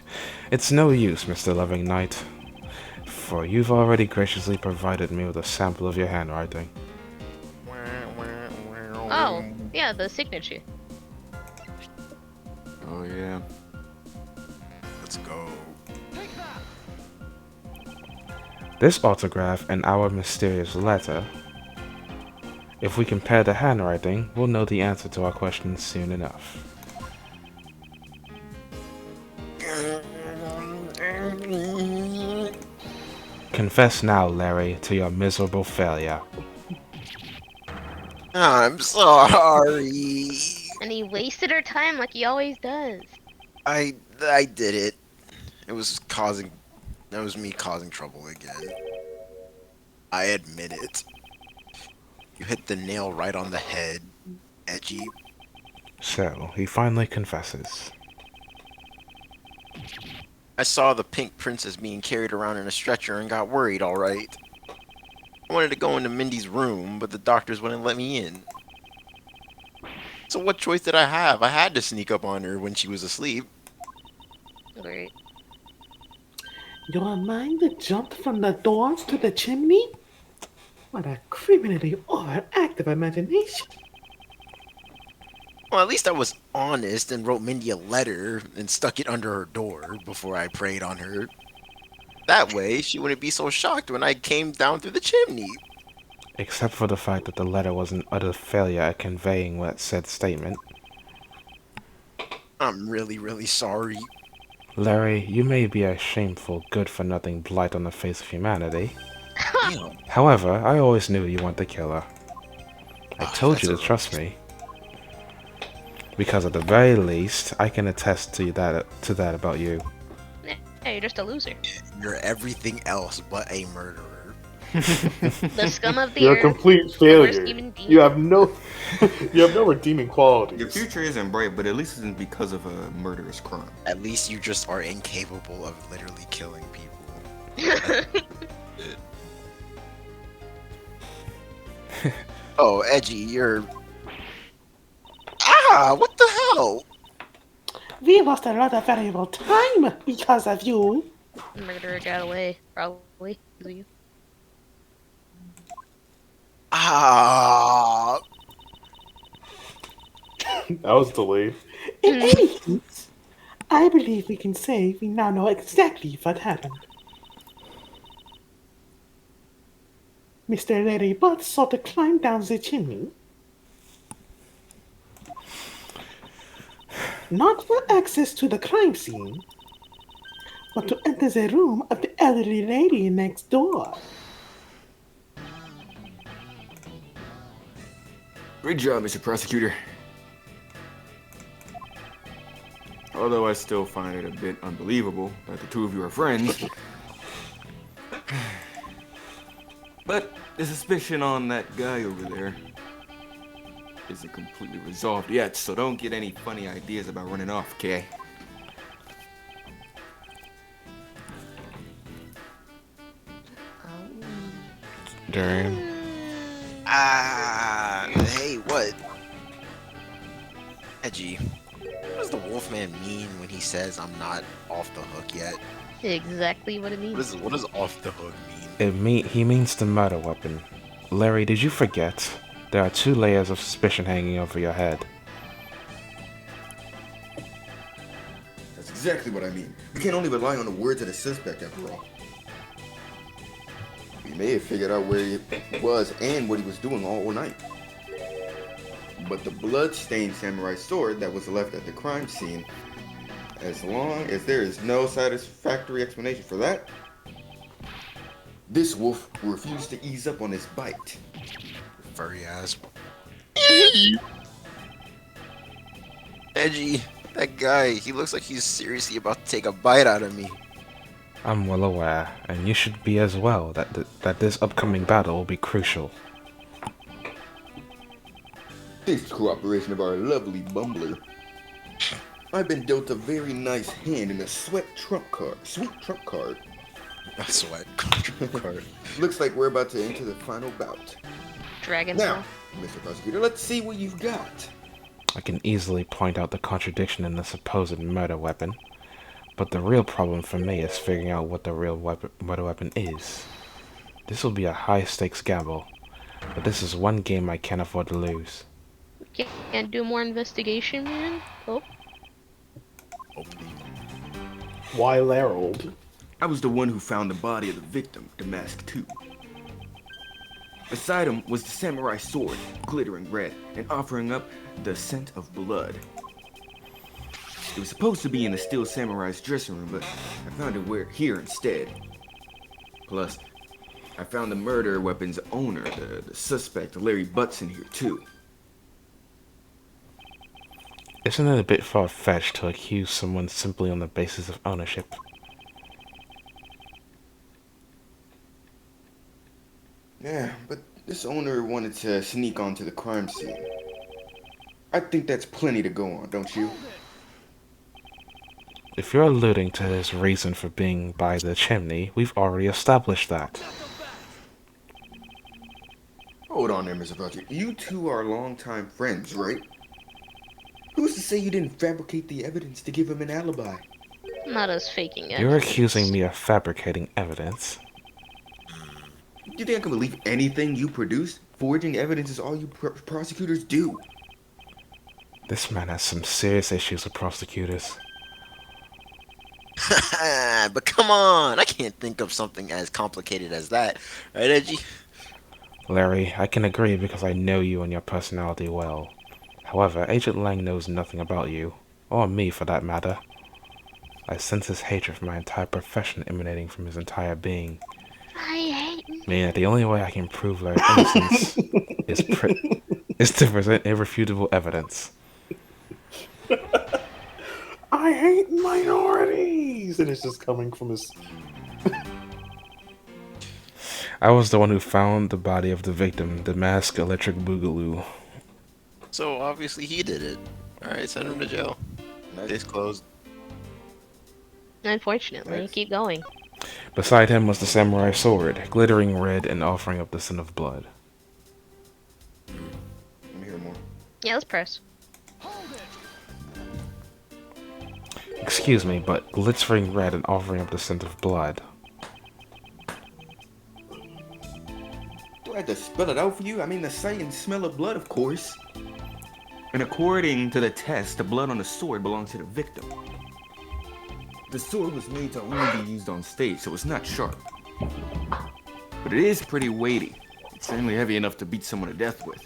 It's no use, Mr. Loving Knight. For you've already graciously provided me with a sample of your handwriting. Oh, yeah, the signature. Oh, yeah. Let's go. This autograph and our mysterious letter. If we compare the handwriting, we'll know the answer to our questions soon enough. Confess now, Larry, to your miserable failure. I'm sorry. And he wasted her time like he always does. I did it. It was me causing trouble again. I admit it. You hit the nail right on the head, Edgy. So, he finally confesses. I saw the pink princess being carried around in a stretcher and got worried, alright. I wanted to go into Mindy's room, but the doctors wouldn't let me in. So what choice did I have? I had to sneak up on her when she was asleep. Great. Your mind jumped from the doors to the chimney? What a criminally overactive imagination. Well, at least I was honest and wrote Mindy a letter and stuck it under her door before I preyed on her. That way, she wouldn't be so shocked when I came down through the chimney. Except for the fact that the letter was an utter failure at conveying what said statement. I'm really, really sorry. Larry, you may be a shameful, good-for-nothing blight on the face of humanity. Damn. However, I always knew you weren't the killer. I told you to That's trust me. Because at the very least, I can attest to that about you. Yeah, you're just a loser. You're everything else but a murderer. The scum of the You're a earth. complete worst failure. human being. You have no, you have no redeeming Your qualities. future isn't bright, but at least it's because of a murderous crime. At least you just are incapable of literally killing people. Oh, Edgy, you're... Ah, what the hell? We lost a lot of valuable time because of you. Murderer got away, probably. You. Ah, That was delayed. In any case, I believe we can say we now know exactly what happened. Mr. Larry Butts sought to climb down the chimney. Not for access to the crime scene, but to enter the room of the elderly lady next door. Great job, Mr. Prosecutor. Although I still find it a bit unbelievable that the two of you are friends. But the suspicion on that guy over there isn't completely resolved yet, so don't get any funny ideas about running off, okay? Durian. Hey, what? Edgy, what does the Wolfman mean when he says I'm not off the hook yet? Exactly what it means. What does off the hook mean? He means the murder weapon. Larry, did you forget? There are 2 layers of suspicion hanging over your head. That's exactly what I mean. We can't only rely on the words of the suspect after all. We may have figured out where he was and what he was doing all night. But the blood-stained samurai sword that was left at the crime scene, as long as there is no satisfactory explanation for that, this wolf will refuse to ease up on his bite. Furry ass. Edgy, that guy, he looks like he's seriously about to take a bite out of me. I'm well aware, and you should be as well, that this upcoming battle will be crucial. Thanks to the cooperation of our lovely bumbler, I've been dealt a very nice hand in a sweet trump card. That's what. Looks like we're about to enter the final bout. Dragon Now, Ball. Mr. Prosecutor, let's see what you've got. I can easily point out the contradiction in the supposed murder weapon, but the real problem for me is figuring out what the real murder weapon is. This will be a high-stakes gamble, but this is one game I can't afford to lose. Can't do more investigation, man? Oh. Why Larold? I was the one who found the body of the victim, Damask 2. Beside him was the samurai sword, glittering red, and offering up the scent of blood. It was supposed to be in the Steel Samurai's dressing room, but I found it here instead. Plus, I found the murder weapon's owner, the suspect, Larry Butts, in here too. Isn't it a bit far-fetched to accuse someone simply on the basis of ownership? Yeah, but this owner wanted to sneak onto the crime scene. I think that's plenty to go on, don't you? If you're alluding to his reason for being by the chimney, we've already established that. Hold on there, Mr. Belcher. You two are longtime friends, right? Who's to say you didn't fabricate the evidence to give him an alibi? Not us faking it. You're accusing me of fabricating evidence. Do you think I can believe anything you produce? Forging evidence is all you prosecutors do. This man has some serious issues with prosecutors. But come on, I can't think of something as complicated as that, right, Edgy? Larry, I can agree because I know you and your personality well. However, Agent Lang knows nothing about you, or me for that matter. I sense his hatred for my entire profession emanating from his entire being. I hate. Meaning that the only way I can prove Larry's innocence is to present irrefutable evidence. I hate minorities, and it's just coming from his. I was the one who found the body of the victim, the masked electric boogaloo. So obviously he did it. Alright, send him to jail. Case closed. Unfortunately, Next. keep going. Beside him was the samurai sword, glittering red and offering up the scent of blood. Let me hear more. Yeah, let's press. Excuse me, but glittering red and offering up the scent of blood. Do I have to spell it out for you? I mean, the sight and smell of blood, of course. And according to the test, the blood on the sword belongs to the victim. The sword was made to only be used on stage, so it's not sharp. But it is pretty weighty. It's certainly heavy enough to beat someone to death with.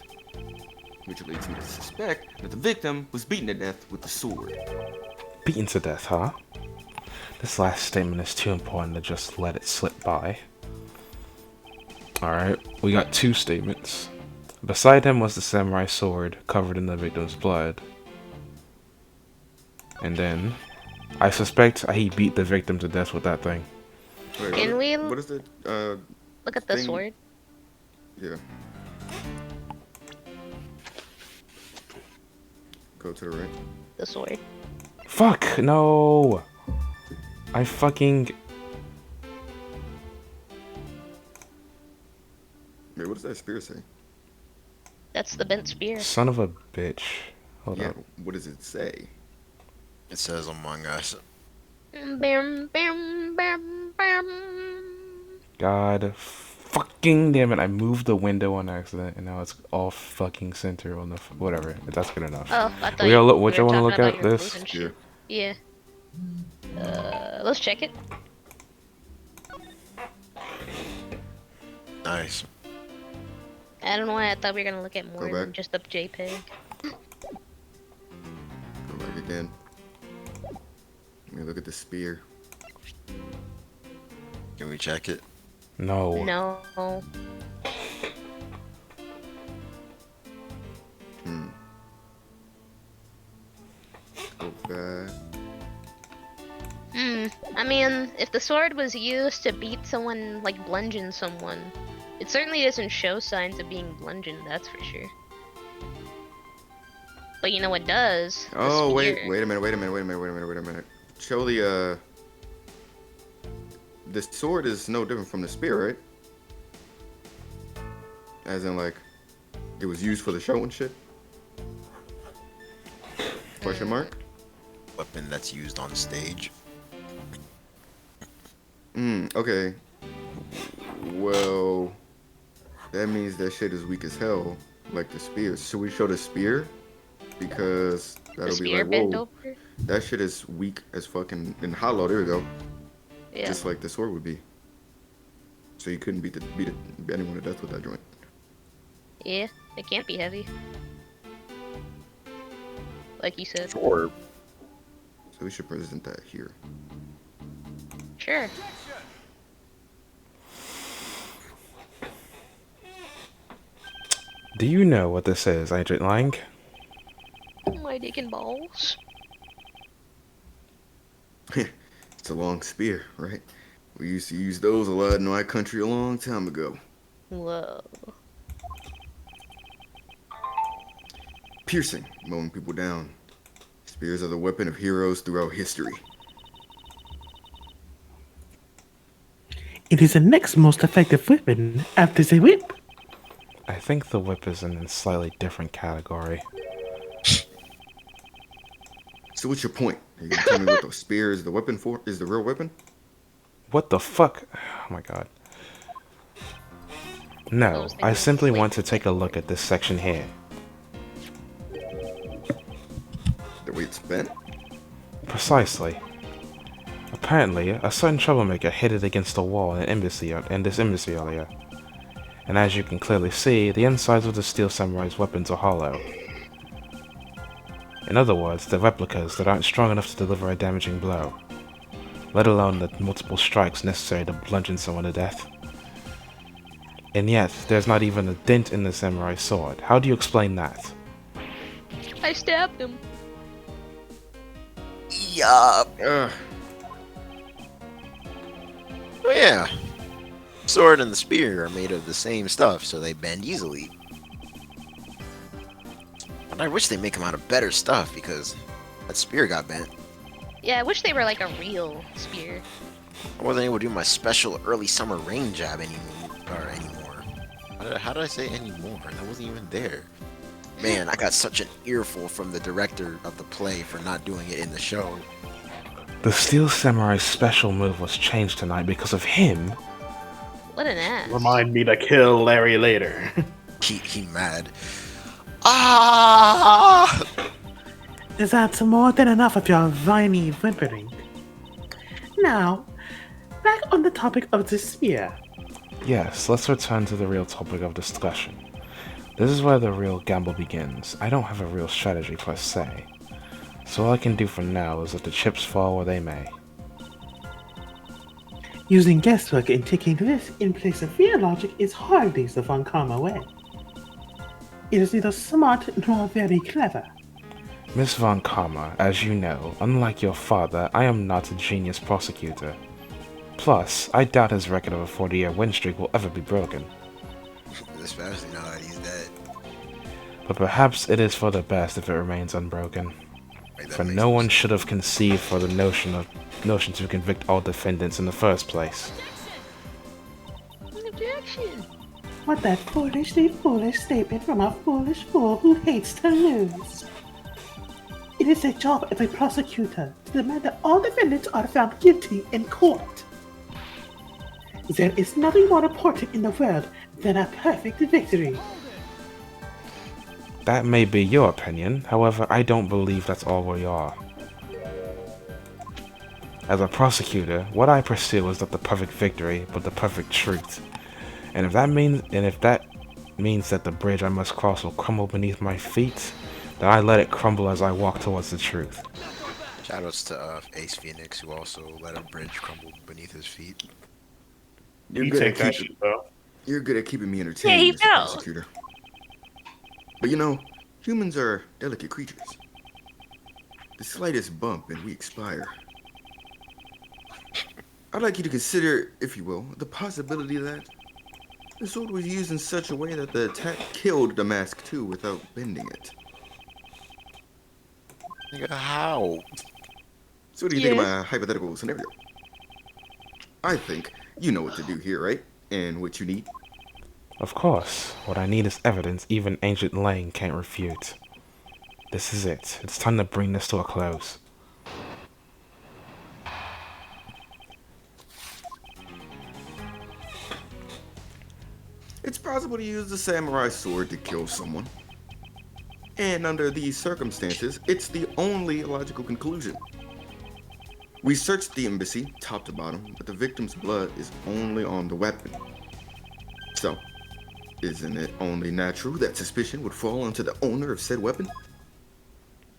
Which leads me to suspect that the victim was beaten to death with the sword. Beaten to death, huh? This last statement is too important to just let it slip by. Alright, we got two statements. Beside him was the samurai sword, covered in the victim's blood. And then, I suspect he beat the victim to death with that thing. Wait, Can we what is it? look at the thing- sword? Yeah. Go to the right. The sword. Fuck, no! I fucking... Wait, what does that spear say? That's the bent spear. Son of a bitch. Hold Yeah, up. what does it say? It says Among Us. Bam, bam, bam, bam. God fucking damn it, I moved the window on accident and now it's all fucking center on the... whatever, that's good enough. Oh, I thought We you gotta look, we what were y'all wanna talking look about at? your This? clothes and shit. Yeah. Let's check it. Nice. I don't know why I thought we were gonna look at more Go than back. just the JPEG. Go back again. Let me look at the spear. Can we check it? No. No. Go back. I mean, if the sword was used to beat someone, like bludgeon someone, it certainly doesn't show signs of being bludgeoned, that's for sure. But you know what does? The Oh, wait spear. a minute. Show the sword is no different from the spear, right? As in, like, it was used for the show and shit? Question mark? Weapon that's used on stage. Okay. Well, that means that shit is weak as hell, like the spear. Should we show the spear? Because The that'll be spear like, bent whoa, over? that shit is weak as fucking, and hollow, there we go. Yeah. Just like the sword would be. So you couldn't beat anyone to death with that joint. Yeah, it can't be heavy. Like you said. Sure. So we should present that here. Sure. Do you know what this is, Agent Lang? My dick and balls. It's a long spear, right? We used to use those a lot in my country a long time ago. Whoa. Piercing, mowing people down. Spears are the weapon of heroes throughout history. It is the next most effective weapon after the whip. I think the whip is in a slightly different category. So what's your point? Are you gonna tell me what the spear is the weapon for? Is the real weapon? What the fuck? Oh my god. No, I simply want to take a look at this section here. bent? Precisely. Apparently, a certain troublemaker hit it against the wall in this embassy earlier. And as you can clearly see, the insides of the Steel Samurai's weapons are hollow. In other words, they're replicas that aren't strong enough to deliver a damaging blow, let alone the multiple strikes necessary to bludgeon someone to death. And yet, there's not even a dent in the samurai sword. How do you explain that? I stabbed him. Yup. Ugh. Oh yeah. Sword and the spear are made of the same stuff, so they bend easily. But I wish they make them out of better stuff because that spear got bent. Yeah, I wish they were like a real spear. I wasn't able to do my special early summer rain jab anymore. How did I say anymore? That wasn't even there. Man, I got such an earful from the director of the play for not doing it in the show. The Steel Samurai's special move was changed tonight because of him. What an ass. Remind me to kill Larry later. He mad. Ah! Is that more than enough of your whiny whimpering? Now, back on the topic of the spear. Yes, let's return to the real topic of discussion. This is where the real gamble begins. I don't have a real strategy per se, so all I can do for now is let the chips fall where they may. Using guesswork and taking risks in place of real logic is hardly the Von Karma way. It is neither smart nor very clever. Miss Von Karma, as you know, unlike your father, I am not a genius prosecutor. Plus, I doubt his record of a 40-year win streak will ever be broken. Especially now that he's dead. But perhaps it is for the best if it remains unbroken. For no one should have conceived for the notion to convict all defendants in the first place. Objection. What that foolishly foolish statement from a foolish fool who hates to lose. It is the job of a prosecutor to demand that all defendants are found guilty in court. There is nothing more important in the world than a perfect victory. That may be your opinion, however, I don't believe that's all we are. As a prosecutor, what I pursue is not the perfect victory, but the perfect truth. And if that means that the bridge I must cross will crumble beneath my feet, then I let it crumble as I walk towards the truth. Shoutouts to Ace Phoenix, who also let a bridge crumble beneath his feet. You're You good take at that keeping, shit, bro. you're good at keeping me entertained, Yeah, you Mr. know. Prosecutor. But you know, humans are delicate creatures. The slightest bump and we expire. I'd like you to consider, if you will, the possibility that the sword was used in such a way that the attack killed the mask too without bending it. Nigga, how? So what do you think of my hypothetical scenario? I think you know what to do here, right? And what you need. Of course, what I need is evidence even ancient Lane can't refute. This is it. It's time to bring this to a close. It's possible to use the samurai sword to kill someone. And under these circumstances, it's the only logical conclusion. We searched the embassy, top to bottom, but the victim's blood is only on the weapon. So, isn't it only natural that suspicion would fall onto the owner of said weapon?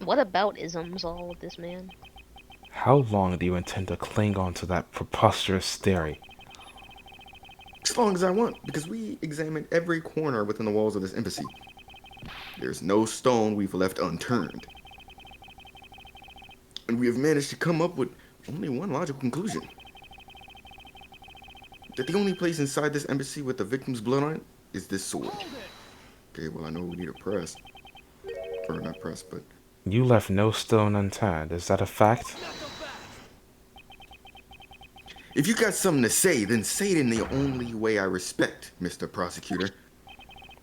What about isms all with this man? How long do you intend to cling on to that preposterous theory? As long as I want, because we examined every corner within the walls of this embassy. There's no stone we've left unturned. And we have managed to come up with only one logical conclusion. That the only place inside this embassy with the victim's blood on it is this sword. Okay, well, I know we need a press. Or not press, but... You left no stone unturned. Is that a fact? If you got something to say, then say it in the only way I respect, Mr. Prosecutor.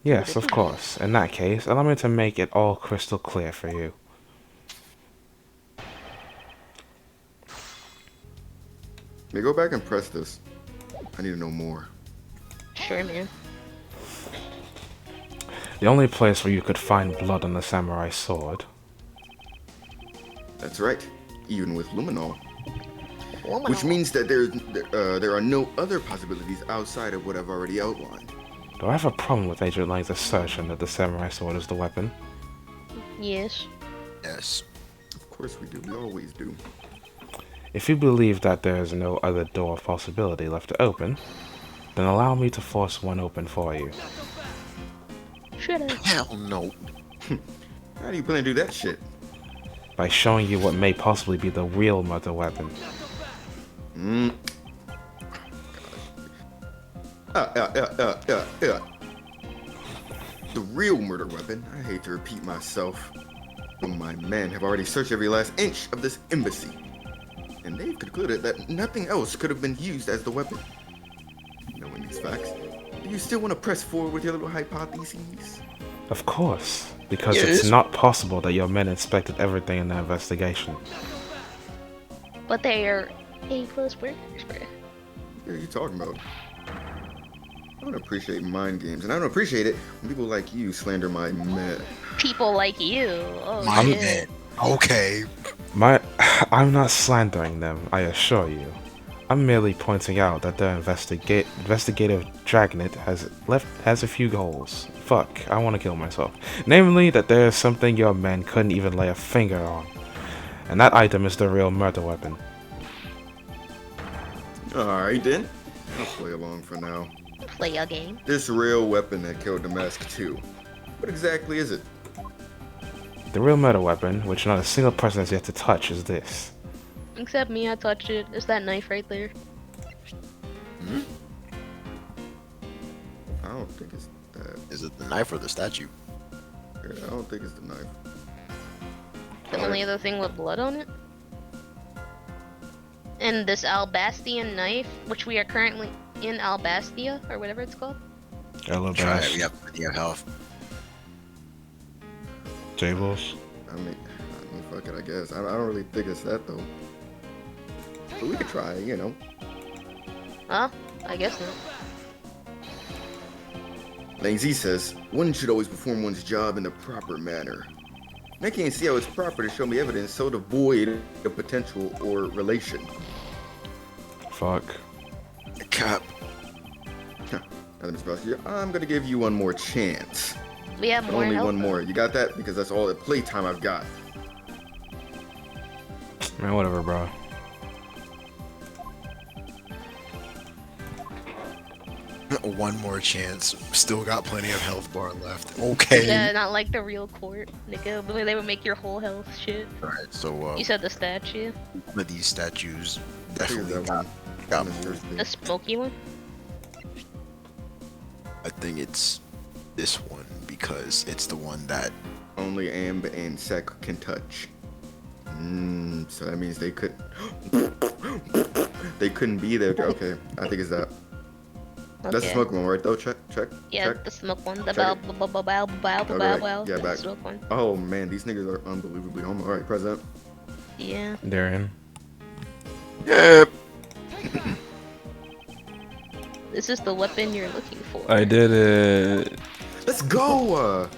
Yes, of course. In that case, allow me to make it all crystal clear for you. May go back and press this. I need to know more. Sure, man. The only place where you could find blood on the samurai sword That's right, even with luminol. Luminol. Which means that there are no other possibilities outside of what I've already outlined. Do I have a problem with Agent Lang's assertion that the samurai sword is the weapon? Yes. Yes. Of course we do. We always do. If you believe that there is no other door of possibility left to open, then allow me to force one open for you. Shut up. Hell no. How do you plan to do that shit? By showing you what may possibly be the real murder weapon. Mm. The real murder weapon. I hate to repeat myself, but my men have already searched every last inch of this embassy, and they've concluded that nothing else could have been used as the weapon. Knowing these facts, do you still want to press forward with your little hypotheses? Of course, because Yes. it's not possible that your men inspected everything in the investigation. But they are A+ workers, bruh. What are you talking about? I don't appreciate mind games, and I don't appreciate it when people like you slander my men. People like you. Oh, My shit. man. Okay. I'm not slandering them, I assure you. I'm merely pointing out that their investigative dragnet has a few holes. Fuck, I want to kill myself. Namely, that there is something your men couldn't even lay a finger on. And that item is the real murder weapon. Alright then, I'll play along for now. Play a game. This real weapon that killed Damask 2. What exactly is it? The real murder weapon, which not a single person has yet to touch, is this. Except me, I touched it. It's that knife right there. I don't think it's that. Is it the knife or the statue? Yeah, I don't think it's the knife. The only other thing with blood on it. And this Albastian knife, which we are currently in Albastia, or whatever it's called. Hello, Try it. Bash. We have plenty of health. Tablez. I mean, fuck it, I guess. I don't really think it's that though. But we could try, you know. Huh? I guess not. Lang Z says, one should always perform one's job in the proper manner. And I can't see how it's proper to show me evidence so devoid of potential or relation. Fuck. Cap. I'm gonna give you one more chance. We have But more only health. one more. You got that? Because that's all the playtime I've got. Man, whatever, bro. One more chance. Still got plenty of health bar left. Okay. Yeah, not like the real court, nigga. The way they would make your whole health shit. Alright, so You said the statue? one of these statues Here's definitely that got, one. got On the moved. first The page. smoky one? I think it's this one because it's the one that Only Amb and Sek can touch. So that means they could. They couldn't be there. Okay, I think it's that. That's the Okay. smoke one, right? Though, check. Yeah, check. the smoke one. The Check bow, it. bow, bow, bow, bow, bow, Okay, bow. yeah, The back. smoke one. Oh man, these niggas are unbelievably homo. All right, present. Yeah. Darian. Yep. This is the weapon you're looking for. I did it. Let's go.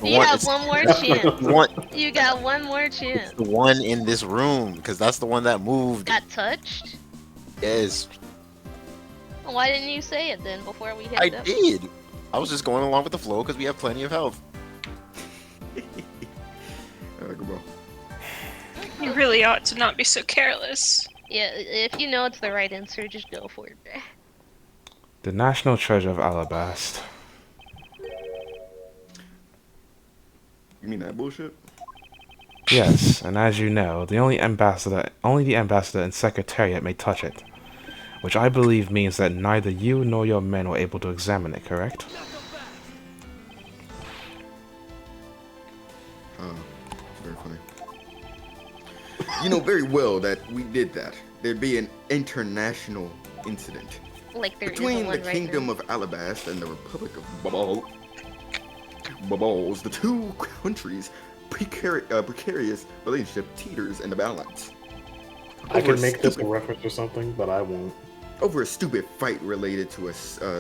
You have one more chance. The one, You got one more chance. the one in this room because that's the one that moved. Got touched? Yes, Why didn't you say it then before we hit I them? did. I was just going along with the flow because we have plenty of health. Alright, go, bro. You really ought to not be so careless. Yeah, if you know it's the right answer, just go for it. The national treasure of Alabast. You mean that bullshit? Yes, and as you know, only the ambassador and secretariat may touch it. Which I believe means that neither you nor your men were able to examine it, correct? It's very funny. You know very well that we did that. There'd be an international incident Like there between isn't the one right Kingdom now. of Alabast and the Republic of Babals. The two countries' precarious relationship teeters in the balance. I Over can make this a stupid- reference or something, but I won't. over a stupid fight related to a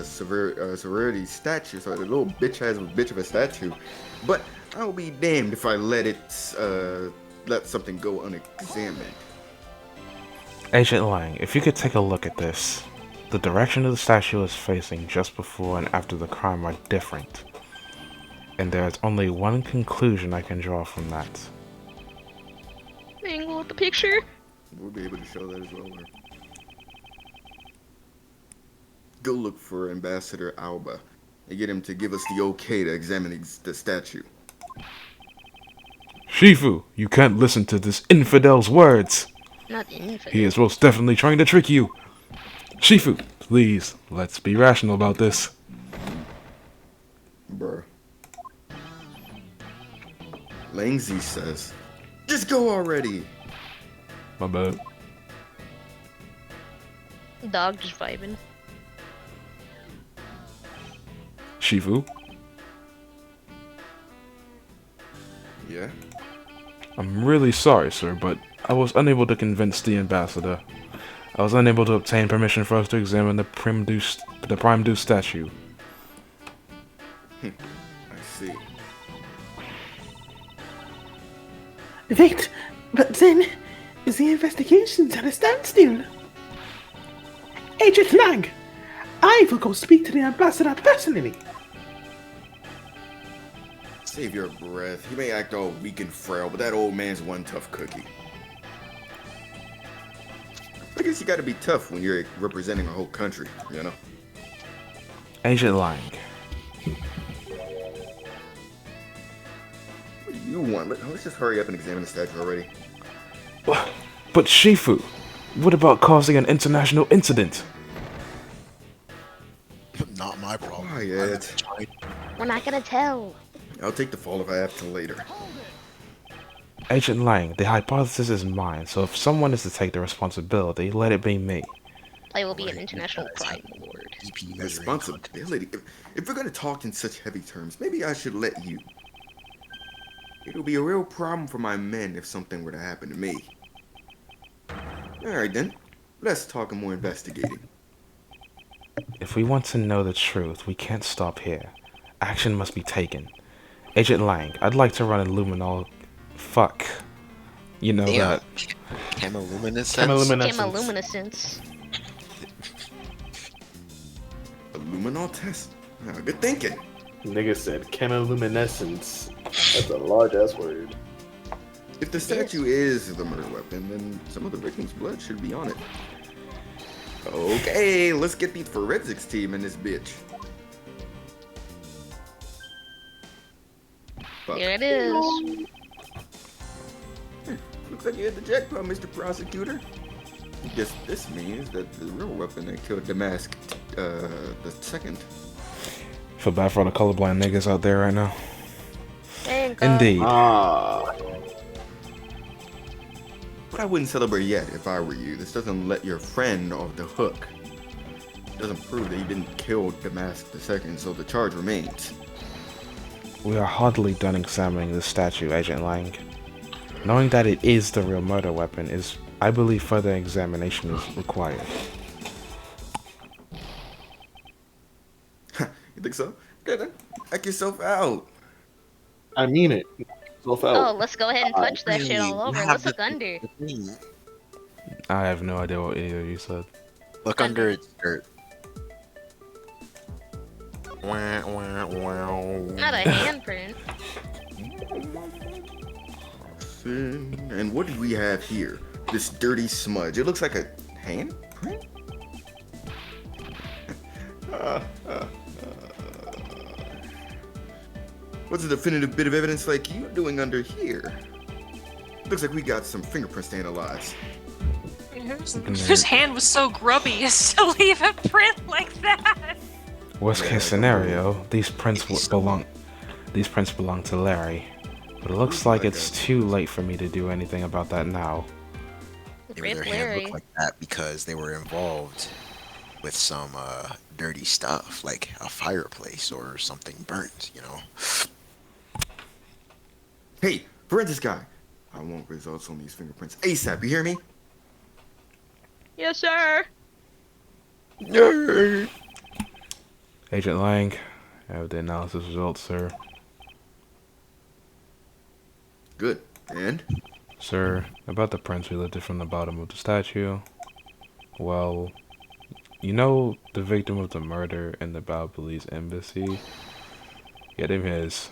sorority statue. So the little bitch has a bitch of a statue. But I'll be damned if I let it let something go unexamined. Agent Lang, if you could take a look at this. The direction of the statue is facing just before and after the crime are different. And there is only one conclusion I can draw from that. Angle of the picture. We'll be able to show that as well. Go look for Ambassador Alba and get him to give us the okay to examine the statue. Shifu, you can't listen to this infidel's words. Not infidel. He is most definitely trying to trick you. Shifu, please, let's be rational about this. Bruh. Langzy says, just go already. My bad. Dog just vibing. Shifu, Yeah? I'm really sorry, sir, but I was unable to convince the ambassador. I was unable to obtain permission for us to examine the Prime Deus statue. I see. Wait, but then the investigation's at a standstill. Agent Lang, I will go speak to the ambassador personally. Save your breath. He may act all weak and frail, but that old man's one tough cookie. I guess you gotta be tough when you're representing a whole country, you know? Agent Lang, What do you want? Let's just hurry up and examine the statue already. but Shifu, what about causing an international incident? Not my problem. Quiet. We're not gonna tell. I'll take the fall if I have to later. Agent Lang, the hypothesis is mine, so if someone is to take the responsibility, let it be me. I will be an international crime lord. Responsibility? If we're gonna talk in such heavy terms, maybe I should let you. It'll be a real problem for my men if something were to happen to me. Alright then, let's talk more investigating. If we want to know the truth, we can't stop here. Action must be taken. Agent Lang, I'd like to run a luminol... Fuck. You know that. Chemiluminescence? Chemiluminescence. A luminol test? Good thinking. Nigga said chemiluminescence. That's a large ass word. If the statue is the murder weapon, then some of the victim's blood should be on it. Okay, let's get the forensics team in this bitch. Fuck. Here it is. Looks like you hit the jackpot, Mr. Prosecutor. I guess this means that the real weapon that killed Damask, the second. Feel bad for all the colorblind niggas out there right now. Thank God. Indeed. But I wouldn't celebrate yet if I were you. This doesn't let your friend off the hook. It doesn't prove that he didn't kill Damask the second, so the charge remains. We are hardly done examining the statue, Agent Lang. Knowing that it is the real murder weapon is, I believe, further examination is required. You think so? Okay then, act yourself out. I mean it. Self out. Oh, let's go ahead and touch that shit all over. Let's look under. I have no idea what either of you said. Look under its skirt. Wah, wah, wah. Not a handprint. And what do we have here? This dirty smudge. It looks like a handprint? What's a definitive bit of evidence like you doing under here? Looks like we got some fingerprints to analyze. Whose hand was so grubby as to leave a print like that? Worst case scenario, these prints belong to Larry. But it looks like it's too late for me to do anything about that now. Maybe their hand looked like that because they were involved with some dirty stuff, like a fireplace or something burnt, you know? Hey, forensics guy. I want results on these fingerprints ASAP, you hear me? Yes, sir. Yay! Agent Lang, I have the analysis results, sir. Good. And? Sir, about the prince we lifted from the bottom of the statue. Well, you know the victim of the murder in the Balbelese embassy? Yeah, them his.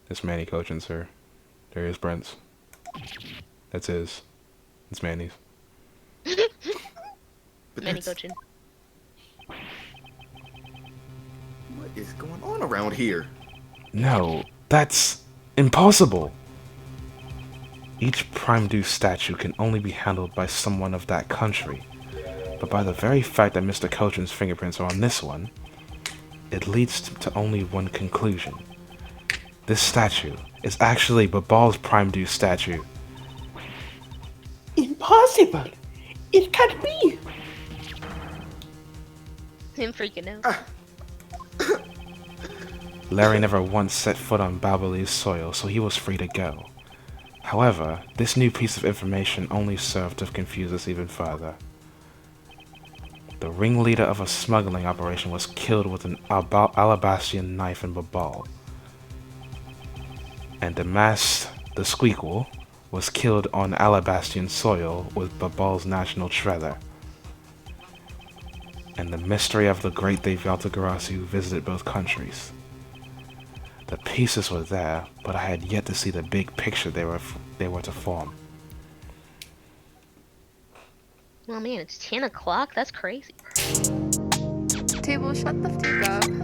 It's Manny coaching, sir. There is Prince. That's his. It's Manny's. But Manny that's- coaching. What is going on around here? No, that's impossible. Each Prime Due statue can only be handled by someone of that country. But by the very fact that Mr. Cochin's fingerprints are on this one, it leads to only one conclusion. This statue is actually Babal's Prime Due statue. Impossible! It can't be! Him freaking out. Larry never once set foot on Balbelese soil, so he was free to go. However, this new piece of information only served to confuse us even further. The ringleader of a smuggling operation was killed with an alabastrian knife in Babal. And the Squeakle, was killed on alabastrian soil with Babal's national treasure. And the mystery of the great Dave Altagrasu visited both countries. The pieces were there, but I had yet to see the big picture they were to form. Well, man, it's 10 o'clock. That's crazy. Table, shut the fuck up.